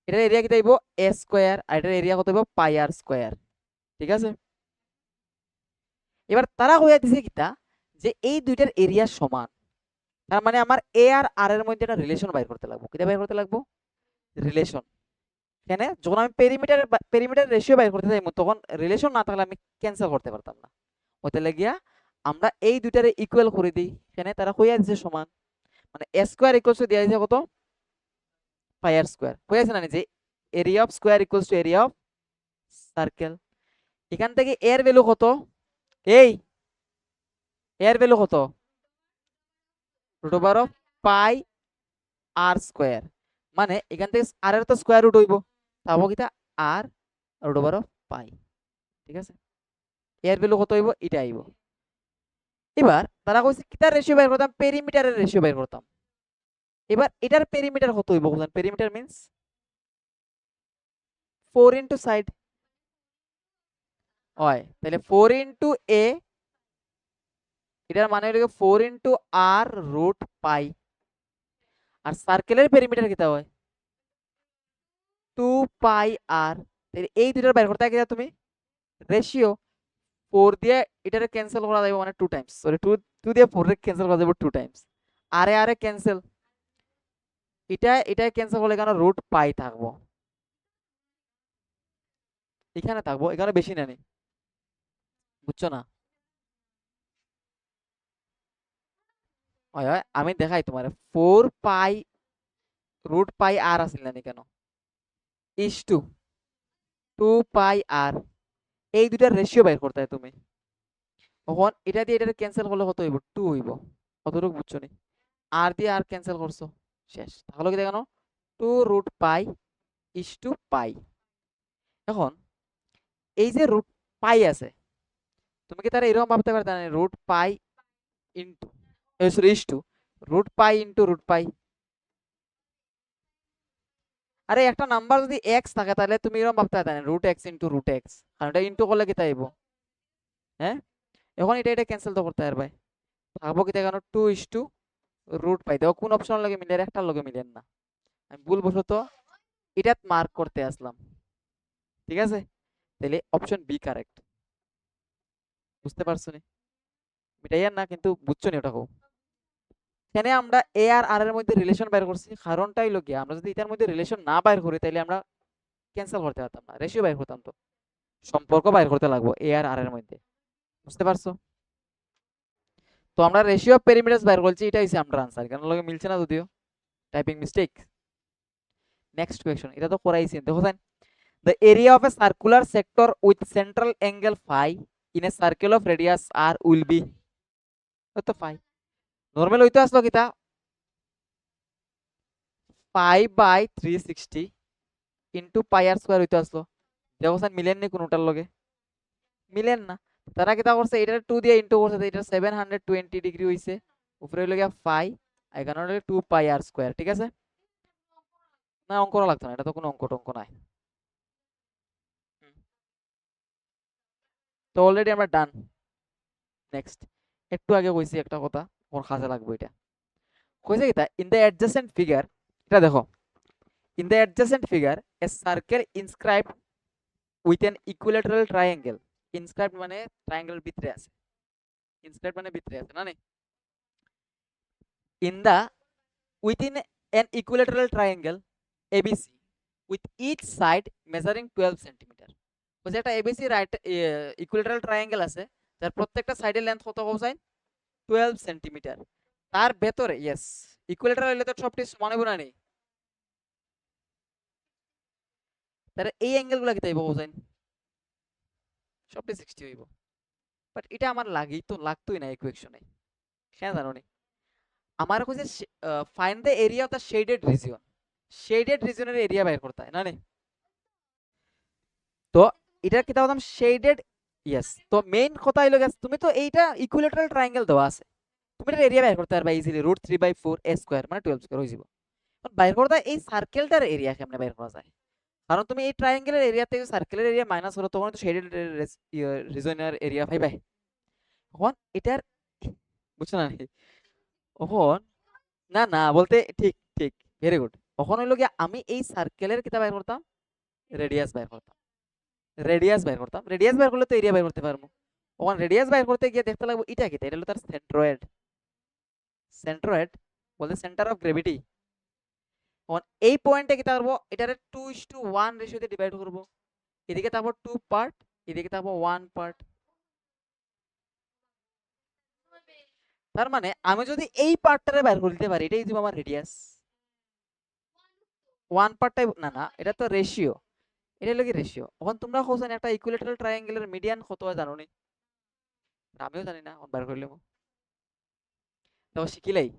এটার এরিয়া কি তাইব? এ স্কোয়ার, আর এটার এরিয়া কত হইব? পাই আর স্কোয়ার, ঠিক আছে? এবার তারা হইয়া দিছে কিতা, যে এই দুইটার এরিয়া সমান, তার মানে আমার এ আর আর এর মধ্যে একটা রিলেশন বাইর করতে লাগবো। কিটা বাইর করতে লাগবো? রিলেশন। কেন? যখন আমি পেরিমিটার রেশিও বাইর করতে চাইবো, তখন রিলেশন না থাকলে আমি ক্যান্সেল করতে পারতাম না। ওইটা লাগিয়া আমরা এই দুইটারে ইকুয়াল করে দিই। কেন? তারা হইয়া দিছে সমান, মানে এ স্কোয়ার ইকুয়ালস টু দিয়া দিছে কত? Pi r square. হইয়াছে না যে area of square equals to area of circle. এখান থেকে এর ভ্যালু কত? এই এর ভ্যালু কত? Root over of pi r square, মানে এখান থেকে আর এর তো স্কোয়ার রুট হইব, তারপর কিটা আর রুট ওভার অফ পাই, ঠিক আছে? এর ভ্যালু কত হইব? এটা আইব। এবার তারা কইছে কিটার রেশিও বের করতাম? পেরিমিটারের রেশিও বের করতাম। এবার এটার পেরিমিটার কত হইব? বুঝলেন? পেরিমিটার মিন্স 4 ইনটু সাইড হয়, তাহলে 4 ইনটু এ, এটার মানে হলো 4 ইনটু আর রুট পাই। আর সার্কেলের পেরিমিটার কিটা হয়? 2 পাই আর। তাহলে এই দুইটার বের করতে গিয়ে তুমি রেশিও 4 দিয়ে এটারে ক্যান্সেল করা যাবে, মানে 2 টাইমস, সরি 2 দিয়ে 4 রে ক্যান্সেল করা যাবে 2 টাইমস। আরে আরে ক্যান্সেল, এটা ক্যান্সেল করলে কেন রুট পাই থাকবো, এখানে থাকবো, এখানে বেশি নেই, বুঝছো না? হয় হয়, আমি দেখাই তোমার 4 পাই রুট পাই আর আসিল না কেন, ইস টু 2 পাই আর, এই দুইটার রেশিও বের করতে হয় তুমি। তখন এটা দিয়ে এটা ক্যান্সেল করলে কত হইব? 2 হইব। কতটুকু বুঝছো নি? আর দিয়ে আর ক্যান্সেল করছো, শেষ। তাহলে কি দেখানো? 2 রুট পাই ইস টু পাই। এখন এই যে রুট পাই আছে, তুমি কি তারা এরকম ভাবতে পারতে না root pi into, sorry is two root pi into root pi? আরে একটা নাম্বার যদি এক্স থাকে তাহলে তুমি এরকম ভাবতে পারতে না root x into root x, কারণ এটা ইন্টু করলে কি তাইব? হ্যাঁ, এখন এটা ক্যান্সেল তো করতে পারবে। থাকবো কি দেখানো? 2 ইস টু রুট পাই। দেখো কোন অপশন লগে মিলে, একটার লগে মিলেন না, আমি ভুলবশত এটা মার্ক করতে আসলাম, ঠিক আছে? তাহলে অপশন বি কারেক্ট। বুঝতে পারছো নি? মিটাইয়ার না কিন্তু, বুঝছো নি ওটা? এখানে আমরা এ আর আর এর মধ্যে রিলেশন বের করছি, কারণটাই হলো কি, আমরা যদি এটার মধ্যে রিলেশন না বের করি তাহলে আমরা ক্যান্সেল করতে পারতাম না, রেশিও বের করতাম, তো সম্পর্ক বের করতে লাগবো এ আর আর এর মধ্যে। বুঝতে পারছো? তো আমরা রেশিও অফ পেরিমিটারস বের করছি, এটা হইছে আমরা আনসার, কেন লগে মিলছে না যদিও, টাইপিং মিস্টেক। নেক্সট কোয়েশ্চন, এটা তো করাইছি, দেখো দেন। The area of a circular sector with central angle phi in a circle of radius r will be. ওই তো ফাই নর্মাল হইতো আসলো কিতা 5/360 ইন্টু পাই আর স্কোয়ার হইতো আসলো। দেখো স্যার মিলেন নি কোনোটার লগে, মিলেন না। তারা কিতা করছে এটা 2 দিয়ে ইন্টু করছে, এটা 720 ডিগ্রি হইছে, উপরে হইলো গিয়া ফাই, এখানে হলো 2 পাই আর স্কোয়ার। ঠিক আছে, না অঙ্ক করা লাগতো না, এটা তো কোনো অঙ্ক টঙ্ক নাই। হুম, তো অলরেডি আমরা ডান। নেক্সট, একটু আগে কইছি একটা কথা, ওর কাজে লাগবে এটা। কইছে কিতা ইন দ্য অ্যাডজেসেন্ট ফিগার, এটা দেখো, in the adjacent figure A circle inscribed with an equilateral triangle. Inscribed মানে ট্রায়াঙ্গেল ভিতরে আছে, ইনস্ক্রাইবড মানে ভিতরে আছে না নি। In the within an equilateral triangle ABC with each side measuring 12 centimeter. বুঝে একটা ABC রাইট ইকুইলেটারাল ট্রায়াঙ্গেল আছে যার প্রত্যেকটা সাইডের লেন্থ কত কোসাইন 12 সেন্টিমিটার। তার ভেতরে ইয়েস ইকুইলেটারাল হইলে তো সবটি সমান হইব না নি, তাহলে এই অ্যাঙ্গেলগুলো কি তাইব কোসাইন সবটি 60 হইব। বাট এটা আমার লাগেই তো লাগতোই না ইকুয়েশনে, কেন জানো নি? আমার কইছে find the area of the shaded region, shaded রিজিয়নের এরিয়া বের করতে হয় না নি। তো এটা কি তাও শেডেড, ইয়েস। তো মেইন কথা হইলো গাইস, তুমি তো এইটা ইকুইলেটারাল ট্রায়াঙ্গেল দেওয়া আছে, তুমি এর এরিয়া বের করতে পারবা ইজিলি, √3/4 a স্কয়ার মানে 12 স্কয়ার হয়ে যাবে। এখন বাইর করতে এই সার্কেলটার এরিয়া কেমনে বের করা যায়, কারণ তুমি এই ট্রায়াঙ্গেলের এরিয়া থেকে সার্কেলের এরিয়া মাইনাস করো তখন তো শেডেড রিজনের এরিয়া পাইবা। এখন এটার বুঝছো না এখন, না না বলতে ঠিক ঠিক, ভেরি গুড। এখন হইলো গিয়ে আমি এই সার্কেলের কিতা বের করতাম, রেডিয়াস বের করতাম, রেডিয়াস বের করতাম, রেডিয়াস বের করলে তো এরিয়া বের করতে পারবো। ওখানে রেডিয়াস বের করতে গিয়ে দেখতে লাগবো এটা কি, এটা হলো তার সেন্ট্রয়েড, সেন্ট্রয়েড বলতে সেন্টার অফ গ্র্যাভিটি। ওখানে এই পয়েন্টে কি করবো, এটারে 2:1 রেশিওতে ডিভাইড করব, এদিকে তারপর 2 পার্ট, এদিকে তারপর 1 পার্ট। তার মানে আমি যদি এই পার্টটারে বের করে দিতে পারি, এটাই দিব আমার রেডিয়াস। 1 পার্টটাই না না, এটা তো রেশিও, এটা হলো কি রেশিও। এখন তোমরা কোসেন একটা ইকুইলেটারাল ট্রায়াঙ্গেলের মিডিয়ান কত হয় জানো নি? আমিও জানি না, বের করলে তো শিখিলাই।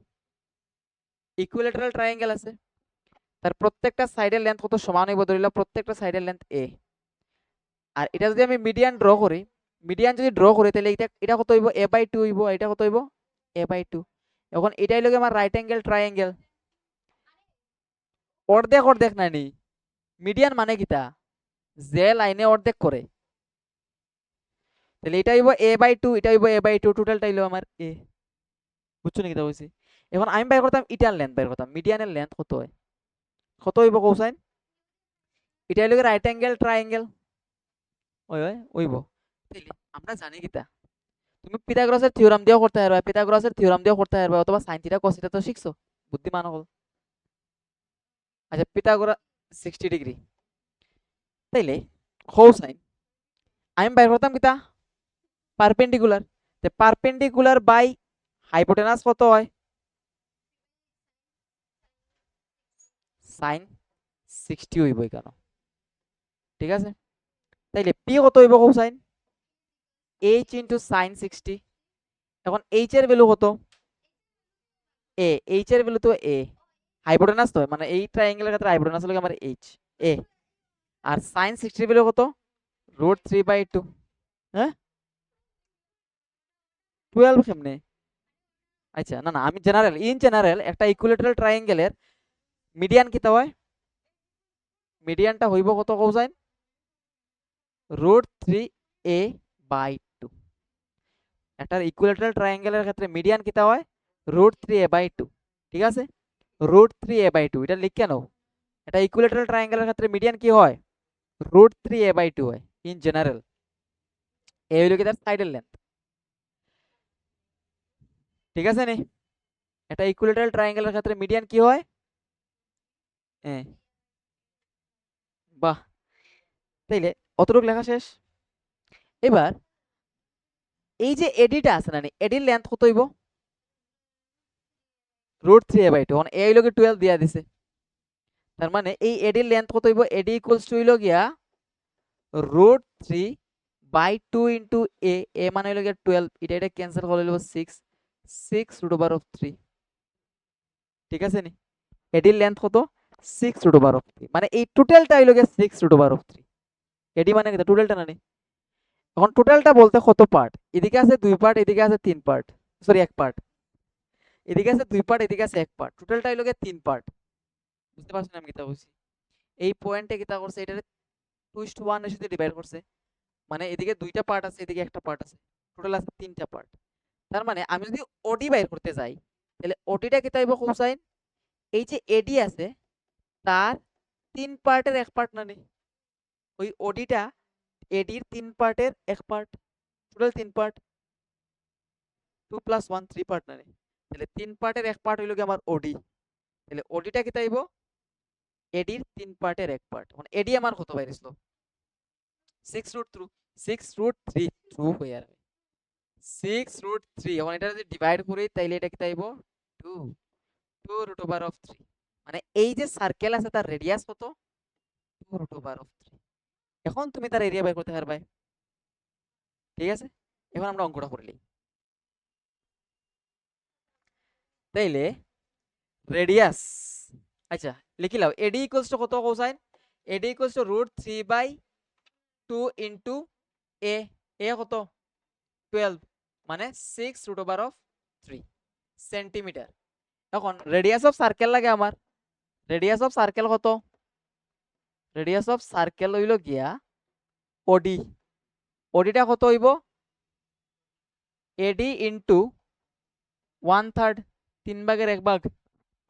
ইকুইলেটারাল ট্রায়াঙ্গেল আছে, তার প্রত্যেকটা সাইডের লেন্থ কত সমান হইব, ধরিলা প্রত্যেকটা সাইডের লেন্থ a। আর এটা যদি আমি মিডিয়ান ড্র করি, মিডিয়ান যদি ড্র করি তাহলে এটা এটা কত হইব a/2 হইব, এটা কত হইব a/2। এখন এটাই লগে আমার রাইট অ্যাঙ্গেল ট্রায়াঙ্গেল, অর্ধেক অর্ধেক না নি, মিডিয়ান মানে কিতা যে লাইনে অর্ধেক করে, তাহলে এটা হইব a/2, এটা হইব a/2, টোটালটা হইলো আমার a। বুঝছো নি কিতা কইছি? এখন আমি বের করতাম ইটার লেন্থ, বের করতাম মিডিয়ানের লেন্থ কত হয়, কত হইব কোসাইন, এটা হইলো রাইট অ্যাঙ্গেল ট্রায়াঙ্গেল, ওই ওই ওইব। তাইলে আমরা জানি কিতা, তুমি পিথাগোরাসের থিওরাম দিয়েও করতে পারবে, পিথাগোরাসের থিওরাম দিয়েও করতে পারবে, অথবা সাইন থিটা কস থিটা তো শিখছো, বুদ্ধিমান হল। আচ্ছা পিথাগোরাস 60 ডিগ্রি, তাইলে কোসাইন আমি বাইর করতাম কিতা পারপেন্ডিকুলার, তে পারপেন্ডিকুলার বাই হাইপোটেনাস কত হয় সাইন 60 হইব কেন, ঠিক আছে। তাইলে পি কত হইব কোসাইন h ইনটু সাইন 60। এখন h এর ভ্যালু কত a, h এর ভ্যালু তো a, হাইপোটেনাস তো মানে এই ট্রায়াঙ্গেলের ক্ষেত্রে হাইপোটেনাস হলো আমার h a, আর সাইন 60 ভ্যালু কত √3/2। হ্যাঁ 12 কেমনে, আচ্ছা না না আমি জেনারেল, ইন জেনারেল একটা ইকুইলেটারাল ট্রায়াঙ্গেলের মিডিয়ান কিতা হয়, মিডিয়ানটা হইব কত কোসাইন √3a/2। একটা ইকুইলেটারাল ট্রায়াঙ্গেলের ক্ষেত্রে মিডিয়ান কিতা হয় √3a/2, ঠিক আছে, √3a/2 এটা লিখে নাও। এটা ইকুইলেটারাল ট্রায়াঙ্গেলের ক্ষেত্রে মিডিয়ান কি হয় √3a/2 হয় ইন জেনারেল। এ হইলো কি তার সাইডের লেন্থ, ঠিক আছে নি। এটা ইকুইলেটারাল ট্রায়াঙ্গেলের ক্ষেত্রে মিডিয়ান কি হয় বাহ, তাইলে অতটুকু লেখা শেষ। এবার এই যে এডিটা আছে না, এডির লেন্থ কত হইব √3a/2, এখন এ হইলো কি 12 দিয়া দিছে, তার মানে এই এডির লেন্থ কত হইব, এডি ইকুয়ালস টু হইলো গিয়া √3/2 ইনটু এ, এ মানে হইলো গিয়া 12, এটা এটা ক্যান্সেল করে হইলো 6, 6√3, ঠিক আছে নি? এডির লেন্থ কত? 6√3, মানে এই টোটালটা হইল গিয়ে 6√3। এডি মানে কি টোটালটা না নি? এখন টোটালটা বলতে কত পার্ট? এদিকে আছে 2 পার্ট, এদিকে আছে 3 পার্ট, সরি 1 পার্ট। এদিকে আছে 2 পার্ট, এদিকে আছে 1 পার্ট, টোটালটা হইল গিয়ে 3 পার্ট। বুঝতে পারছেন আমি কিতা বলছি? এই পয়েন্টে কিতা করছে, এটারে 2:1 এর সাথে ডিভাইড করছে, মানে এদিকে 2টা পার্ট আছে, এদিকে একটা পার্ট আছে, টোটাল আছে 3টা পার্ট। তার মানে আমি যদি ওডি বাইর করতে যাই, তাহলে ওডিটা কিতা হইব কোসাইন? এই যে এডি আছে তার 3 পার্টের 1 পার্ট না নি? ওই ওডিটা এডির 3 পার্টের 1 পার্ট, টোটাল 3 পার্ট, 2 + 1 3 পার্ট না নি? তাহলে 3 পার্টের 1 পার্ট হইল কি আমার ওডি। তাহলে ওডিটা কিতা হইব? এডির 3 পার্টের 1 পার্ট। মানে এডি আমার কত বাইরেছিল? 6√3, 6√3 ট্রু হয়ে যাবে। 6√3, এখন এটা যদি ডিভাইড করি তাইলে এটা কিতা হইব? 2, 2√3। মানে এই যে সার্কেল আছে তার রেডিয়াস কত? 2√3। এখন তুমি তার এরিয়া বের করতে পারবে, ঠিক আছে? এখন আমরা অঙ্কটা করে নিই। তাইলে রেডিয়াস, আচ্ছা লিখিলাও, এডি ইকুয়ালস টু কত কোসাইন? AD equals to √3/2 into a. A কত? 12, মানে 6√3 সেন্টিমিটার। এখন রেডিয়াস অফ সার্কেল লাগে আমার। রেডিয়াস অফ সার্কেল কত? রেডিয়াস অফ সার্কেল হইল গিয়া ওডি। ওডিটা কত হইব? এডি ইনটু 1/3, 3/1 ভাগ,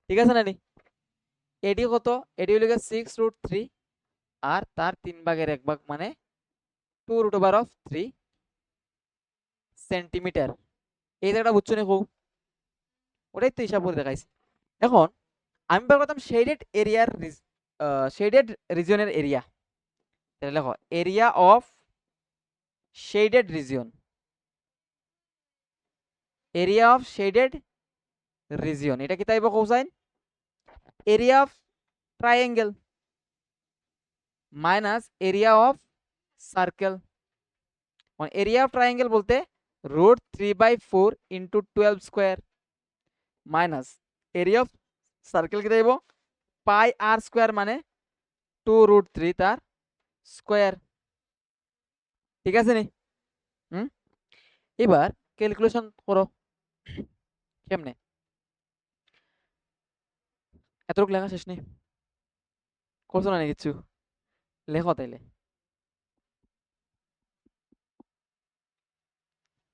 ঠিক আছে না নি? এডি কত? এডি হইল গিয়া 6√3 আর তার 3/1 ভাগ, মানে 2√3 সেন্টিমিটার। এই জায়গাটা বুঝছো নি? ওটাই তো হিসাব করে দেখাইছি। এখন আমি বের করতাম শেডেড এরিয়ার, শেডেড রিজিয়নের এরিয়া। তাহলে দেখো area of shaded region, area of shaded region, এটা কি তাইব কোসাইন? Area of triangle minus area of circle. Area of triangle বলতে √3/4 into 12 square minus area of circle কি তাইব? πr স্কোয়ার, মানে 2√3 তার স্কোয়ার, ঠিক আছে নি? এবার ক্যালকুলেশন করো। কেমনে? এতটুকু লেখা শেষ নেই? করছো না কিছু? লেখো তাইলে।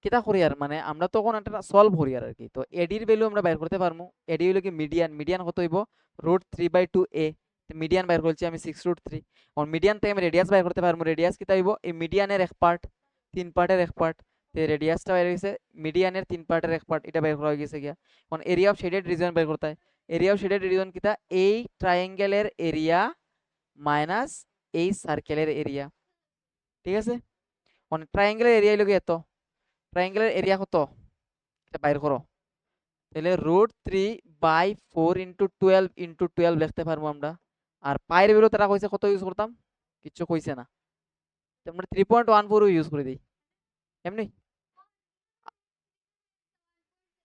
কিতা করি আর, মানে আমরা তখন একটা সলভ করি আর কি। তো এডির ভ্যালু আমরা বাইর করতে পারবো। এডি হইলো কি মিডিয়ান, মিডিয়ান কত হইব? √3/2 এ, মিডিয়ান বাইর করছি আমি 6√3। আর মিডিয়ান থেকে আমি রেডিয়াস বাইর করতে পারবো। রেডিয়াস কিতা হইব? এই মিডিয়ানের 1 পার্ট, 3 পার্টের 1 পার্ট, তে রেডিয়াসটা বাইর হইছে মিডিয়ানের 3 পার্টের 1 পার্ট, এটা বাইর করা হয়ে গেছে গিয়া। এখন এরিয়া অফ শেডেড রিজিয়ন বাইর করতে হয়। এরিয়া অফ শেডেড রিজিয়ন কিতা? এই ট্রায়াঙ্গেলের এরিয়া মাইনাস এই সার্কেলের এরিয়া, ঠিক আছে? মানে ট্রায়াঙ্গেলের এরিয়া হইলো কি এত, ট্রায়াঙ্গেলের এরিয়া কত এটা বাইর করো। তাহলে √3/4 ইন্টু 12 লিখতে পারবো আমরা। আর পায়ের ভ্যালু তারা কইছে কত ইউজ করতাম? কিছু কইছে না, আমরা 3.14 ইউজ করে দিই এমনি।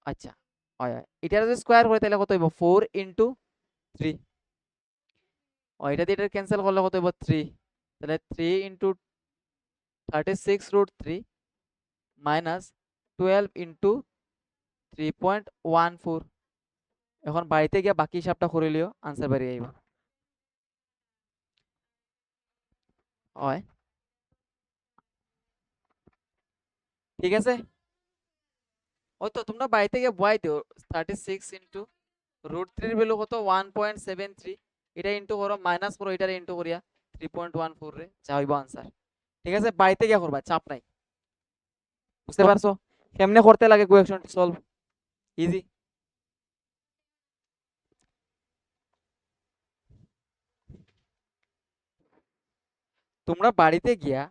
আচ্ছা হয় হয়, এটা যদি স্কোয়ার করে তাহলে কত হইব? 4 ইন্টু 3, এটা দিয়ে এটা ক্যান্সেল করলে কত হইব? 3। তাহলে 3 ইন্টু 36√3 মাইনাস 12 ইন্টু 3.14। এখন বাড়িতে গিয়ে বাকি হিসাবটা করে লিও, আনসার বেরিয়ে আইব। হয়, ঠিক আছে? ওই তো তোমরা বাড়িতে গিয়ে বয়াই দিও। 36 ইন্টু √3 ভ্যালু কত? 1.73, এটা ইন্টু করো, মাইনাস করো, এটা ইন্টু করিয়া 3.14 রে যা হইব আনসার। ঠিক আছে, বাড়িতে গিয়ে করবা, চাপ নাই। বুঝতে পারছো কেমনে করতে লাগে কোয়েকশন সলভ? ইজি। তোমরা বাড়িতে গিয়া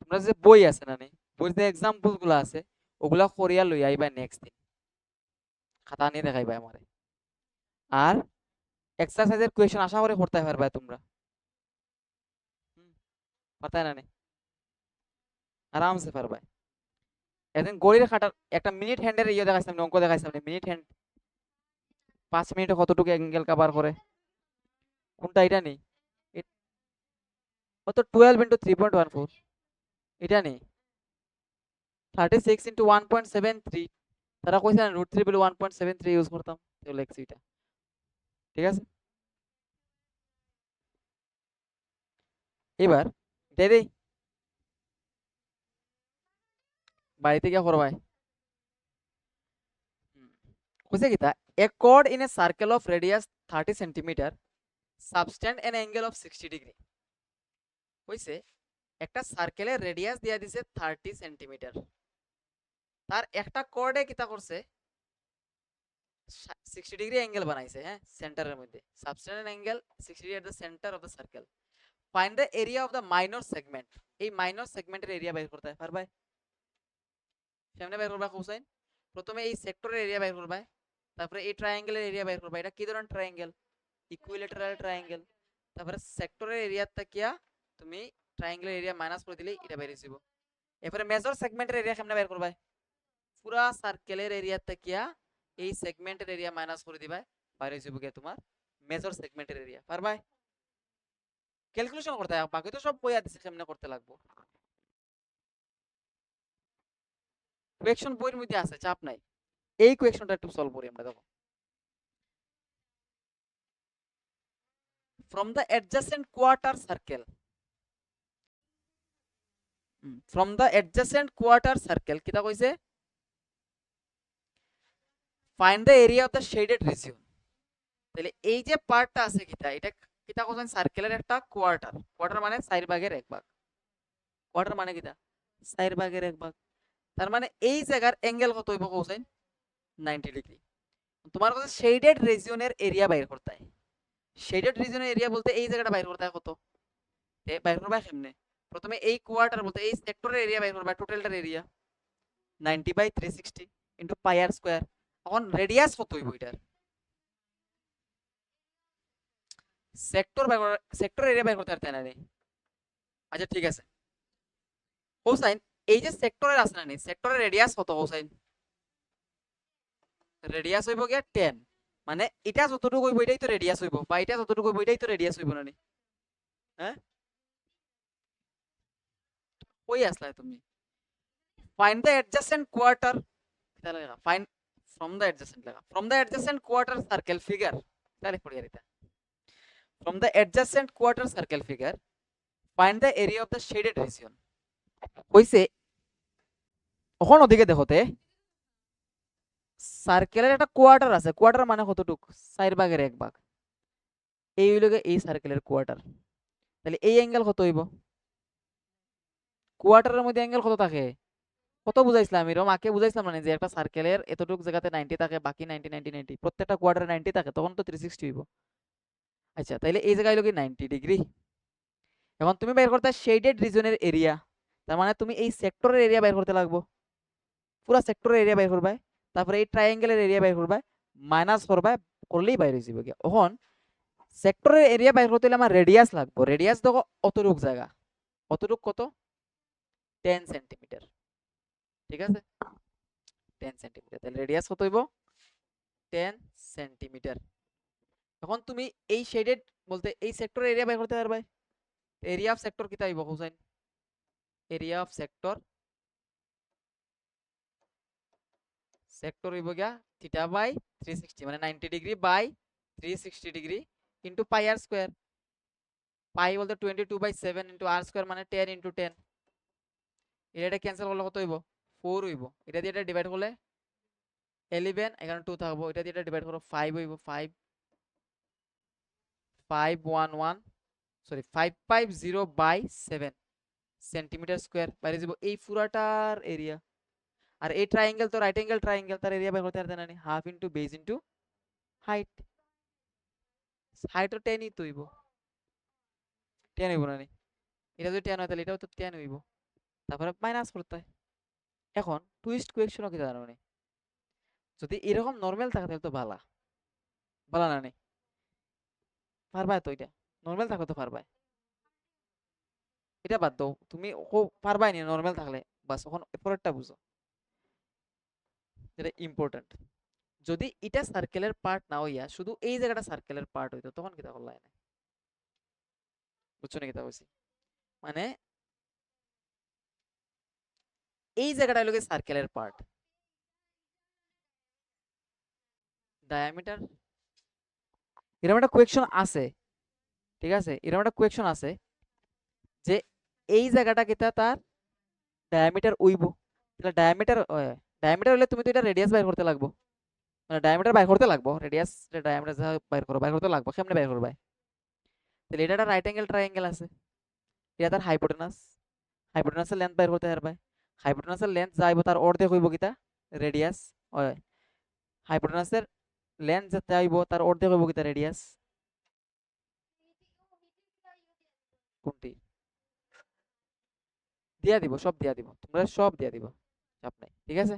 তোমরা যে বই আছে না, বইয়ের যে এক্সাম্পল গুলো আছে ওগুলা করিয়া লই আইবা নেক্সট দিন, খাতা নিয়ে দেখাইবা আমারে। আর এক্সারসাইজের কোয়েশ্চন আশা করে করতে পারবা তোমরা, পারতাই না? আরামসে পারবা। একদিন ঘড়ির কাঁটার একটা মিনিট হ্যান্ডের ইয়ে দেখাইছিলাম, অঙ্ক দেখাইছিলাম, মিনিট হ্যান্ড 5 মিনিটে কতটুকু অ্যাঙ্গেল কভার করে, কোনটা? এটা নেই, ও তো 12 × 3.14, এটা নেই, 36 × 1.73, তারা কইছে √3 বলে 1.73 ইউজ করতাম, তো লেখছি এটা। ঠিক আছে, এবার এটাই দেই, বাড়িতে গিয়ে করবাই। কইছে কি তা, a chord in a circle of radius 30 centimeter subtend an angle of 60 degree। কইছে একটা সার্কেলের রেডিয়াস দিয়া দিছে 30 সেন্টিমিটার, তার একটা কর্ডে কিতা করছে 60 ডিগ্রি অ্যাঙ্গেল বানাইছে, হ্যাঁ, সেন্টারের মধ্যে subtend angle 60 degree at the centre of the circle. Find the area of the minor segment. এই মাইনর সেগমেন্টের এরিয়া বের করতে পারবাই, কেমনে বের করবা কোসাইন? প্রথমে এই সেক্টরের এরিয়া বের করবা, তারপরে এই ট্রায়াঙ্গেলের এরিয়া বের করবা। এটা কি ধরনের ট্রায়াঙ্গেল? Equilateral triangle. তারপরে সেক্টরের এরিয়া তাকিয়া তুমি ট্রায়াঙ্গেলের এরিয়া মাইনাস করে দিলে এটা বের হইব। এরপরে মেজর সেগমেন্টের এরিয়া কেমনে বের করবা? পুরা সার্কেলের এরিয়া তাকিয়া এই সেগমেন্টের এরিয়া মাইনাস করে দিবা, বাইরে হইব গিয়া তোমার মেজর সেগমেন্টের এরিয়া। পারবাই? ক্যালকুলেশন করতে হয়, বাকি তো সব বইয়া দিছে কেমনে করতে লাগবো। কোয়েকশন বইয়ের মধ্যে আছে, চাপ নাই। এই কোয়েকশনটা একটু সলভ করি আমরা। দেখো, from the adjacent quarter circle, from the adjacent quarter circle কিটা কইছে, find the area of the shaded region। তাহলে এই যে পার্টটা আছে কিটা, এটা কিটা কোন সার্কেলের একটা কোয়ার্টার, কোয়ার্টার মানে 4/1 কোয়ার্টার মানে কিটা 4/1। তার মানে এই জায়গার অ্যাঙ্গেল কত হইব কোসাইন? 90 ডিগ্রি। তোমার কাছে শেডেড রিজিয়নের এরিয়া বাইর করতে হয়। শেডেড রিজিয়নের এরিয়া বলতে এই জায়গাটা বাইর করতে হয় কত, বাইর করবা কেমনে? প্রথমে এই কোয়ার্টার বলতে এই সেক্টরের এরিয়া বাইর করবা, টোটালটার area 90/360 into pi r square. এখন রেডিয়াস কত হইব এটার? সেক্টর এরিয়া বাইর করতে পারতে না রে। আচ্ছা ঠিক আছে, হোসাইন এই যে সেক্টরের আছে না, সেক্টরের রেডিয়াস কত হোসাইন? রেডিয়াস হইব গিয়া 10, মানে এটা যতটুকু হইব এটাই তো রেডিয়াস হইব, বা এটা যতটুকু হইব এটাই তো রেডিয়াস হইব না? হ্যাঁ, কই আসলা তুমি? ফাইন্ড দ্য অ্যাডজাসেন্ট কোয়ার্টার, এটা লাগা ফাইন্ড ফ্রম দ্য অ্যাডজাসেন্ট, লাগা from the adjacent quarter circle figure, তাহলে পড়িয়া দিতা। From the adjacent quarter circle figure find the area of the shaded region. কইছে এখন ওদিকে দেখোতে, সার্কেলের একটা কোয়ার্টার আছে, কোয়ার্টার মানে কতটুক? 4/1। এই হইল এই সার্কেলের কোয়ার্টার। তাহলে এই অ্যাঙ্গেল কত হইব? কোয়ার্টারের মধ্যে অ্যাঙ্গেল কত থাকে? কত বুঝাইছিলাম এরকম আগে বুঝাইছিলাম না, যে একটা সার্কেলের এতটুকু জায়গাতে 90 থাকে, বাকি 90 90 90, প্রত্যেকটা কোয়ার্টারে 90 থাকে, তখন তো 360 হইব। আচ্ছা, তাইলে এই জায়গায় হইল কি 90 ডিগ্রি। এখন তুমি বের করতে শেডেড রিজনের এরিয়া, তার মানে তুমি এই সেক্টরের এরিয়া বের করতে লাগবো, পুরা সেক্টরের এরিয়া বের করবা, তারপরে এই ট্রায়াঙ্গেলের এরিয়া বের করবা, মাইনাস করবা, করলেই বাইরে হয়ে যাবে। এখন সেক্টরের এরিয়া বের করতে হলে আমার রেডিয়াস লাগবে। রেডিয়াস দেখো অতটুক জায়গা, অতটুক কত? 10 সেন্টিমিটার। ঠিক আছে, 10 সেন্টিমিটার, তাহলে রেডিয়াস কত হইব? 10 সেন্টিমিটার। এখন তুমি এই শেডেড বলতে এই সেক্টরের এরিয়া বের করতে পারবে। এরিয়া অফ সেক্টর কিতা হইব হোসেন? এরিয়া অফ সেক্টর, সেক্টর হইব গিয়া θ/360, মানে 90 degree by 360 degree into pi r square. Pi বলতে 22/7 ইনটু আর স্কয়ার, মানে 10 ইনটু 10। এটা ক্যান্সেল করলে কত হইব? 4 হইব। এটা দিয়ে এটা ডিভাইড করলে 11, এখানে 2 থাকবো। এটা দিয়ে এটা ডিভাইড করো 5 হইব। 511 সরি 550/7 সেন্টিমিটার স্কয়ার বাইরে যাব এই পুরাটার এরিয়া। আর এই ট্রায়াঙ্গেল তো রাইট অ্যাঙ্গেল ট্রায়াঙ্গেল, তার এরিয়া বের করতে পারতেন না, half into base into height. Height তো 10 ই তো হইব, 10 হইব না? এটা যদি 10 হয় তাহলে এটাও তো 10 হইব, তারপরে মাইনাস করতে হয়। এখন টুইস্ট কোয়েকশনও কি জানো নি, যদি এরকম নরমাল থাকে তাহলে তো ভালা ভালা না নি, পারবা তো? এটা নরমাল থাকলে তো পারবা, এটা বাদ দাও তুমি, পারবাই নি নরমাল থাকলে। বাস এখন পরেরটা বুঝো। এটা ইম্পর্টেন্ট। যদি এটা সার্কেলের পার্ট না হইয়া শুধু এই জায়গাটা সার্কেলের পার্ট হইতো তখন কিতা করলা এনে, বুঝছো না কিতা কইছি? মানে এই জায়গাটা হলো সার্কেলের পার্ট, ডায়ামিটার। এরকম একটা কোয়েকশন আছে, ঠিক আছে, এরকম একটা কোয়েকশন আছে যে এই জায়গাটা কিতা তার ডায়ামিটার উইব, তাহলে ডায়ামিটার, ডায়ামিটার হলে তুমি তো এটা রেডিয়াস বাইর করতে লাগবো, মানে ডায়ামিটার বাইর করতে লাগবো, রেডিয়াস ডায়ামিটার যা বাইর করতে লাগবো, কেমনে বাইর করবে? তাহলে এটা একটা রাইট অ্যাঙ্গেল ট্রায়াঙ্গেল আছে, এটা তার হাইপোটেনাস, হাইপোটেনাসের লেন্থ বাইর করতে পারবে, হাইপোটেনাসের লেন্থ যাইব তার অর্ধেক হইব কিতা রেডিয়াস, হাইপোটেনাসের লেন্থ যেতে আইব তার অর্ধেক হইব কিতা রেডিয়াস। কোনটি দিয়া দিব, সব দিয়া দিব, তোমরা সব দিয়া দিব, চাপ নাই, ঠিক আছে।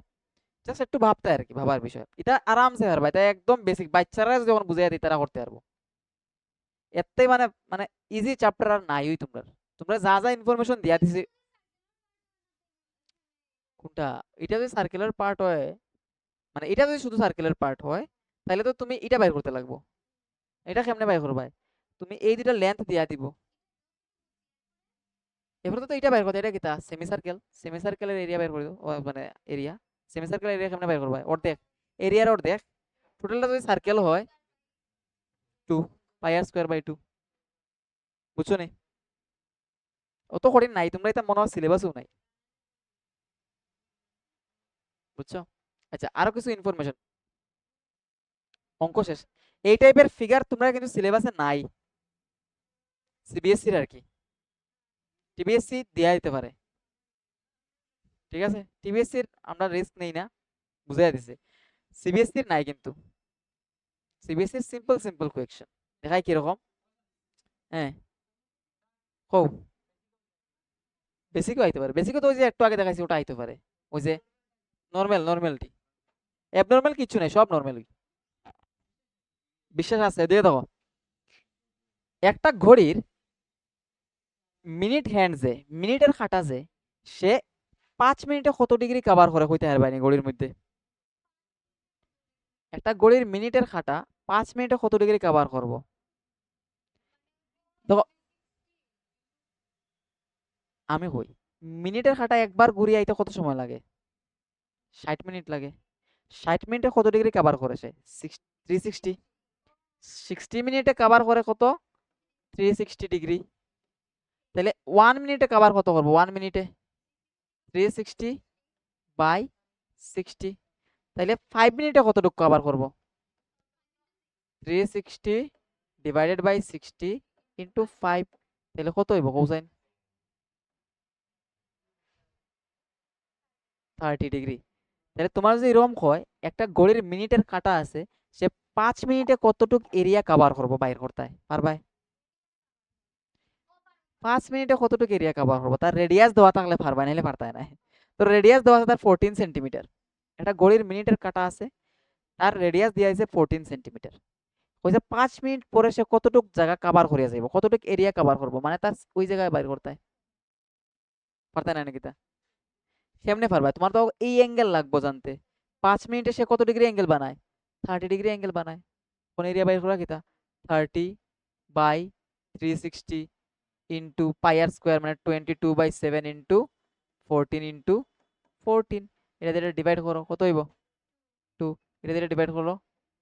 জাস্ট একটু ভাবতে আর কি, ভাবার বিষয়, এটা আরামসে পারবা, এটা একদম বেসিক, বাচ্চারা যখন বুঝাই দিই তারা করতে পারবো, এতেই মানে মানে ইজি চ্যাপ্টার আর নাই ওই তোমরা, তোমরা যা যা ইনফরমেশন দিয়া দিছি। কোনটা? এটা যদি সার্কেলের পার্ট হয়, মানে এটা যদি শুধু সার্কেলের পার্ট হয় তাহলে তো তুমি এটা বাইর করতে লাগবো, এটা কেমনে বাইর করবা? তুমি এই দুটা লেন্থ দিয়া দিব, এরপর তো এটা বাইর করতে, এটা কিতা সেমি সার্কেল, সেমি সার্কেলের এরিয়া বাইর করে দাও, মানে এরিয়া, সেমি সার্কেলের এরিয়া কেমনে বাইর করবা? অর্ধেক, এরিয়ার অর্ধেক, টোটালটা যদি সার্কেল হয় 2 পাই আর স্কয়ার বাই 2, বুঝছো নি? অত কঠিন নাই, তোমরা এটা মনে হয় সিলেবাসও নাই, বুঝছো? আচ্ছা আরো কিছু ইনফরমেশন, অঙ্ক শেষ। এই টাইপের ফিগার তোমরা কিন্তু সিলেবাসে নাই, সিবিএসসির আর কি, টিবিএসসি দেয়া দিতে পারে, ঠিক আছে, টিবিএসসির আমরা রিস্ক নেই না, বুঝাই দিছে, সিবিএসসির নাই কিন্তু, সিবিএসসির সিম্পল সিম্পল কোয়েকশন দেখাই কিরকম। হ্যাঁ কও, বেসিকও আইতে পারে, বেসিকও তো ওই যে একটু আগে দেখাইছি ওটা আইতে পারে, ওই যে নর্মাল, নর্মালিটি, অ্যাবনর্মাল কিছু নাই, সব নর্মাল, বিশ্বাস আছে দিয়ে দেখো, একটা ঘড়ির মিনিট হ্যান্ড যে মিনিটের কাঁটা যে সে 5 মিনিটে কত ডিগ্রি কভার করে হইতে পারবে ঘড়ির মধ্যে, একটা ঘড়ির মিনিটের কাঁটা 5 মিনিটে কত ডিগ্রি কভার করবো? দেখো আমি কই, মিনিটের কাঁটা একবার ঘুরিয়ে আইতে কত সময় লাগে? 60 মিনিট লাগে, 60 মিনিটে কত ডিগ্রি কভার করেছে? 360, 60 মিনিটে কভার করে কত? 360 ডিগ্রি, তাহলে 1 মিনিটে কভার কত করবো? 1 মিনিটে 360/60, তাহলে 5 মিনিটে কতটুকু কভার করবো? 360/60 × 5, তাহলে কত হইব কোসাইন? 30 ডিগ্রি। তাহলে তোমার যদি এরকম হয় একটা ঘড়ির মিনিটের কাঁটা আছে, সে 5 মিনিটে কতটুক এরিয়া কভার করবো বাইর করতে পারবাই? 5 মিনিটে কতটুক এরিয়া কভার করবো, তার রেডিয়াস দেওয়া থাকলে পারবা, নাহলে পারতায় না। তো রেডিয়াস দেওয়া আছে তার 14 সেন্টিমিটার, একটা ঘড়ির মিনিটের কাঁটা আছে, তার রেডিয়াস দিয়া আছে 14 সেন্টিমিটার, কইছে 5 মিনিট পরে সে কতটুক জায়গা কভার করিয়া যাইব, কতটুক এরিয়া কভার করবো, মানে তার ওই জায়গায় বাইর করতে পারতায় না নাকি? তা কেমনে পারবা? তোমার তো এই অ্যাঙ্গেল লাগবো জানতে, 5 মিনিটে সে কত ডিগ্রি অ্যাঙ্গেল বানায়? 30 ডিগ্রি অ্যাঙ্গেল বানায়, কোন এরিয়া বাইর করা কিতা? 30/360 ইন্টু পাই আর স্কোয়ার, মানে 22/7 ইন্টু 14 × 14, এটা দিয়ে ডিভাইড করো, কত হইব? 2, এটা দিয়ে ডিভাইড করো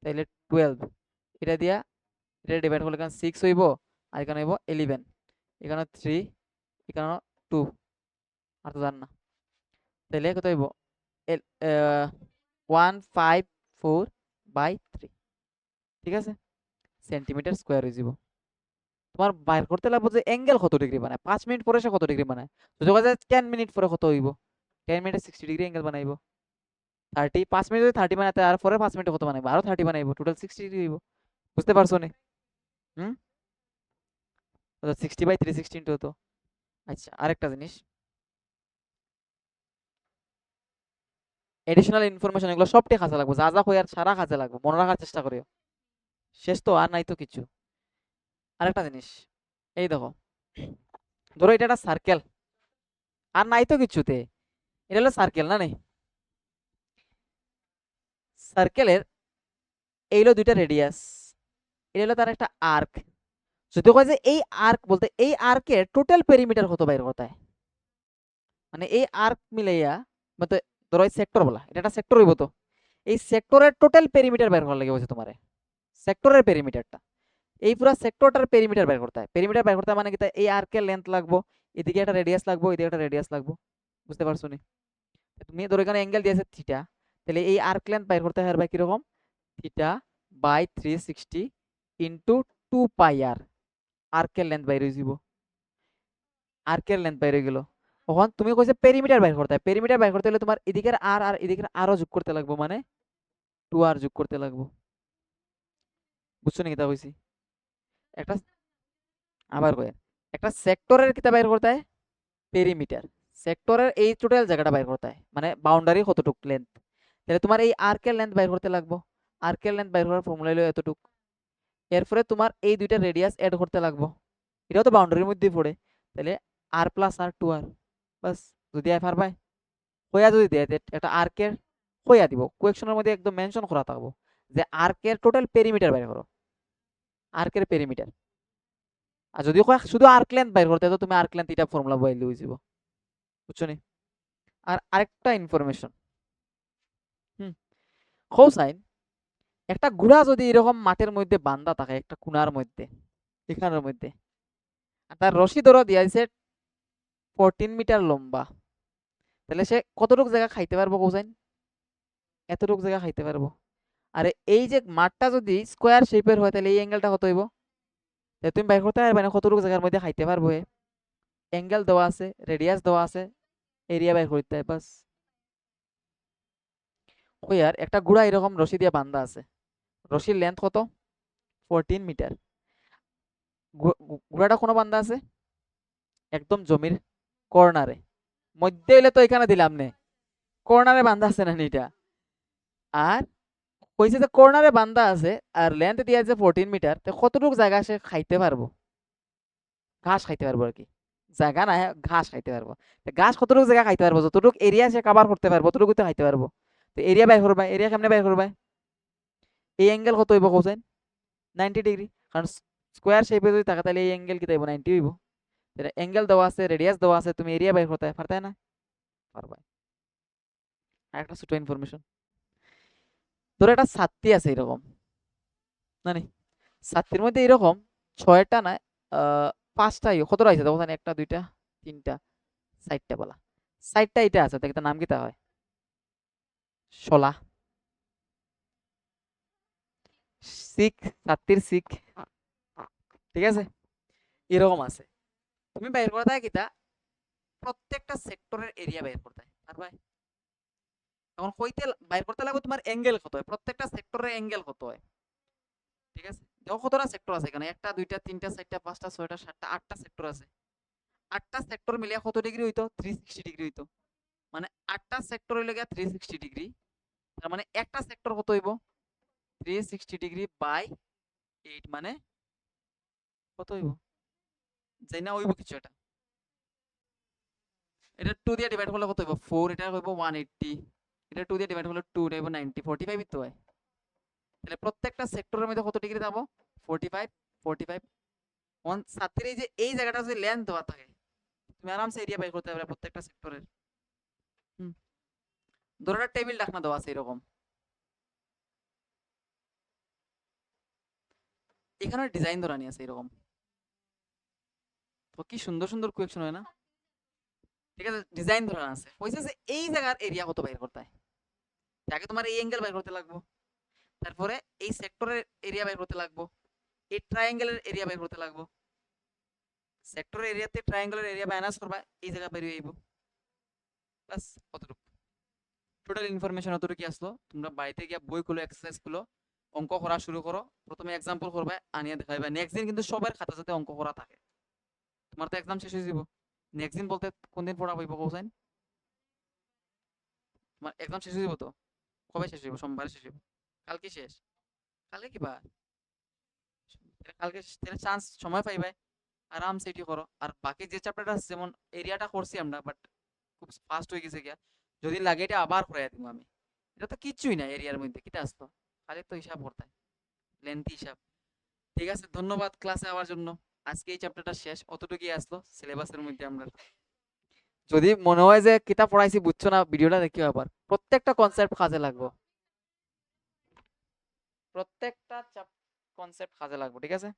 তাহলে 12, এটা দিয়া এটা ডিভাইড করলে এখানে 6 হইব, আর এখানে হইব 11, এখানে 3, এখানে 2, আর তো জান না, তাহলে কত হইব? 154/3, ঠিক আছে, সেন্টিমিটার স্কোয়ার হয়ে যাব। তোমার বাইর করতে লাগবে যে অ্যাঙ্গেল কত ডিগ্রি বানায়, 5 মিনিট পরে সে কত ডিগ্রি বানায়, তো দেখা যায় 10 মিনিট পরে কত হইব? 10 মিনিটে 60 ডিগ্রি অ্যাঙ্গেল বানাইব, 5 মিনিট যদি 30 বানাতে, আর পরে 5 মিনিটে কত বানাইবো? আরো 30 বানাইবো, টোটাল 60 ডিগ্রি হইব, বুঝতে পারছো নি? হুম, 60/360 ইন্টু হতো। আচ্ছা আরেকটা জিনিস, এডিশনাল ইনফরমেশন এগুলো সবটাই কাজে লাগবে, যা যা কই আর সারা কাজে লাগবে, মনে রাখার চেষ্টা করিও, শেষ তো আর নাই তো কিছু। আরেকটা জিনিস, এই দেখো, ধরো এটা একটা সার্কেল, আর নাই তো কিছুতে, এটা হলো সার্কেল না নেই, সার্কেলের এই হলো দুইটা রেডিয়াস, এটা হলো তার একটা আর্ক। যদি কয় যে এই আর্ক বলতে এই আর্কের টোটাল পেরিমিটার কত বাইর করতে হয়, মানে এই আর্ক মিলাইয়া মানে ধরো এই সেক্টর বলা, এটা একটা সেক্টর হইব, তো এই সেক্টরের টোটাল পেরিমিটার বের করার লাগে বলছে তোমারে, সেক্টরের পেরিমিটারটা, এই পুরো সেক্টরটার পেরিমিটার বের করতে হয়। পেরিমিটার বের করতে হয় মানে কি, এই আর্কের লেন্থ লাগবো, এদিকে একটা রেডিয়াস লাগবো, এদিকে একটা রেডিয়াস লাগবো, বুঝতে পারছো নি? তুমি ধরো এখানে অ্যাঙ্গেল দিয়েছে থিটা, তাহলে এই আর্ক লেন্থ বের করতে হয় কিরকম, theta by 360 into 2 pi r, আর্কের লেন্থ বাইরে হয়ে যাব, আর্কের লেন্থ বাইরে গেল। তখন তুমি কইছে পেরিমিটার বাইর করতে হয়, পেরিমিটার বাইর করতে হলে তোমার এদিকের আর আর এদিকের আরও যোগ করতে লাগবো, মানে 2 আর যোগ করতে লাগবো, বুঝছো নাকি তা কইছি? একটা আবার কই, একটা সেক্টরের কিতা বাইর করতে হয়, পেরিমিটার, সেক্টরের এই টোটাল জায়গাটা বাইর করতে হয়, মানে বাউন্ডারি কতটুক লেন্থ, তাহলে তোমার এই আর্কের লেন্থ বাইর করতে লাগবো, আর্কের লেন্থ বাইর করার ফর্মুলা হলো এতটুক। এরপরে তোমার এই দুইটা রেডিয়াস অ্যাড করতে লাগবো, এটাও তো বাউন্ডারির মধ্যেই পড়ে, তাহলে আর প্লাস আর 2 আর, বাস। যদি আই পারবাই কইয়া যদি দেয় একটা আর্কের কইয়া দিব, কোয়েকশনের মধ্যে একদম মেনশন করা থাকবো যে আর্কের টোটাল পেরিমিটার বাইর করো, আর্কের পেরিমিটার। আর যদি কয় শুধু আর্ক লেন্থ বাইর করতে, তো তুমি আর্ক লেন্থ এটা ফর্মুলা বইলে হয়ে যাব, বুঝছো নি? আর আরেকটা ইনফরমেশন, কোসাইন, একটা ঘোড়া যদি এরকম মাঠের মধ্যে বান্ধা থাকে একটা কোণার মধ্যে, এখানের মধ্যে, আর তার রশি ধরা দিয়া দিছে 14 মিটার লম্বা, তাহলে সে কতটুকু জায়গা খাইতে পারবো কোসাইন, এতটুকু জায়গা খাইতে পারবো। আর এই যে মাঠটা যদি স্কোয়ার শেপের হয়, তাহলে এই অ্যাঙ্গেলটা কত হইব, তুমি বাইর করতে পারবে না কতটুকু জায়গার মধ্যে খাইতে পারবো, অ্যাঙ্গেল দেওয়া আছে, রেডিয়াস দেওয়া আছে, এরিয়া বাইর করতে হয়, বাস। ওই আর একটা গুড়া এরকম রশি দিয়ে বান্ধা আছে, রশির লেন্থ কত, 14 মিটার, গুড়াটা কোনো বান্ধা আছে, একদম জমির কর্নারে, মধ্যে হইলে তো এখানে দিলাম নে, কর্নারে বান্ধা আছে না এটা, আর কইছে যে কর্নারে বান্ধা আছে আর লেন্থ দিয়ে আছে 14 মিটার, তো কতটুকু জায়গা সে খাইতে পারবো, ঘাস খাইতে পারবো আর কি, জায়গা না, ঘাস খাইতে পারবো। ঘাস কতটুকু জায়গা খাইতে পারবো, যতটুকু এরিয়া সে কভার করতে পারবো ততটুকু তো খাইতে পারবো। তো এরিয়া বাইর করবা, এরিয়া কেমনে বাইর করবা, এই অ্যাঙ্গেল কত হইব কোসাইন, 90 ডিগ্রি, কারণ স্কোয়ার শেপে যদি থাকে তাহলে এই অ্যাঙ্গেল কি হইব, 90 হইব। অ্যাঙ্গেল দেওয়া আছে, রেডিয়াস দেওয়া আছে, তুমি এরিয়া বাইর করতে পারতে না, পারবা। আর একটা ছোট ইনফরমেশন, ধরো একটা ছাত্রী আছে এরকম, জানি ছাত্রীর মধ্যে এরকম 6টা না, 5টা, কতটা আছে তখন, 1টা 2টা 3টা 4টা বলা, 4টা এটা আছে, একটা নাম কিতা হয়, শলা, শিখ, ছাত্রীর শিখ, ঠিক আছে, এরকম আছে। তুমি বাইর করতে হয় কিতা, প্রত্যেকটা সেক্টরের এরিয়া বাইর করতে হয়, আর ভাই এখন কইতে বাইর করতে লাগবে তোমার অ্যাঙ্গেল কত হয়, প্রত্যেকটা সেক্টরের অ্যাঙ্গেল কত হয়, ঠিক আছে? দেখো কতটা সেক্টর আছে এখানে, 1টা 2টা 3টা 4টা 5টা 6টা 7টা 8টা সেক্টর আছে, 8টা সেক্টর মিলিয়ে কত ডিগ্রি হইতো, 360 ডিগ্রি হইতো, মানে 8টা সেক্টর হইলে গিয়া 360 ডিগ্রি, তার মানে একটা সেক্টর কত হইব, 360 ডিগ্রি বাই 8, মানে কত হইব, যাই না হইব কিছু এটা, এটা 2 দিয়ে ডিভাইড করলে কত হইব 4, এটা হইব 180, এটা 2 দিয়ে ডিভাইড করলে 2, এটা হইব 90, 45 তো হয়। তাহলে প্রত্যেকটা সেক্টরের মধ্যে কত ডিগ্রি যাবো, 45 45। ওয়ান ছাত্রীর এই যে এই জায়গাটা যদি লেন্থ দেওয়া থাকে, তুমি আরামসে এরিয়া বাই করতে পারবে প্রত্যেকটা সেক্টরের। ধরো একটা টেবিল ডাকনা দেওয়া আছে এরকম, এখানে ডিজাইন ধরানি আছে এরকম, তো কি সুন্দর সুন্দর কোয়েকশন হয় না, ঠিক আছে, ডিজাইন ধরানো আছে, কইছে যে এই জায়গার এরিয়া কত বাইর করতে হয়, আগে তোমার এই অ্যাঙ্গেল বাইর করতে লাগবো, তারপরে এই সেক্টরের এরিয়া বাইর করতে লাগবো, এই ট্রায়াঙ্গেলের এরিয়া বাইর করতে লাগবো, সেক্টরের এরিয়াতে ট্রায়াঙ্গেলের এরিয়া মাইনাস করবা, এই জায়গা বেরিয়ে আইব, বাস কতটুকু টোটাল ইনফরমেশন অতটুকু আসলো। তোমরা বাড়িতে গিয়ে বইগুলো এক্সারসাইজ গুলো অঙ্ক করা শুরু করো, প্রথমে এক্সাম্পল করবে আনিয়ে দেখাইবা, নেক্সট দিন কিন্তু সবার খাতা সাথে অঙ্ক করা থাকে, তোমার তো এক্সাম শেষ হয়ে যাব, নেক্সট দিন বলতে কোন দিন পড়া হইব কোসাইন, তোমার এক্সাম শেষ হয়ে যাব তো, কবে শেষ হইব, সোমবার শেষ হইব, কালকে শেষ, কালকে কি বার, কালকে চান্স সময় পাইবে, আরামসে এটি করো। আর বাকি যে চ্যাপ্টারটা আছে, যেমন এরিয়াটা করছি আমরা, বাট খুব ফাস্ট হয়ে গেছে গিয়া, যদি লাগে এটা আবার করাই দিব আমি, এটা তো কিছুই না এরিয়ার মধ্যে কিটা আসতো, খালি তো হিসাব করতে লেন্থি হিসাব। ঠিক আছে, ধন্যবাদ ক্লাসে আওয়ার জন্য। আজকে এই চ্যাপ্টারটা শেষ, অতটুকুই আসলো সিলেবাসের মধ্যে আমরা। যদি মনে হয় যে কিতাব পড়াইছি বুঝছো না, ভিডিওটা দেখি আবার, প্রত্যেকটা কনসেপ্ট কাজে লাগবো, প্রত্যেকটা কনসেপ্ট কাজে লাগবো, ঠিক আছে।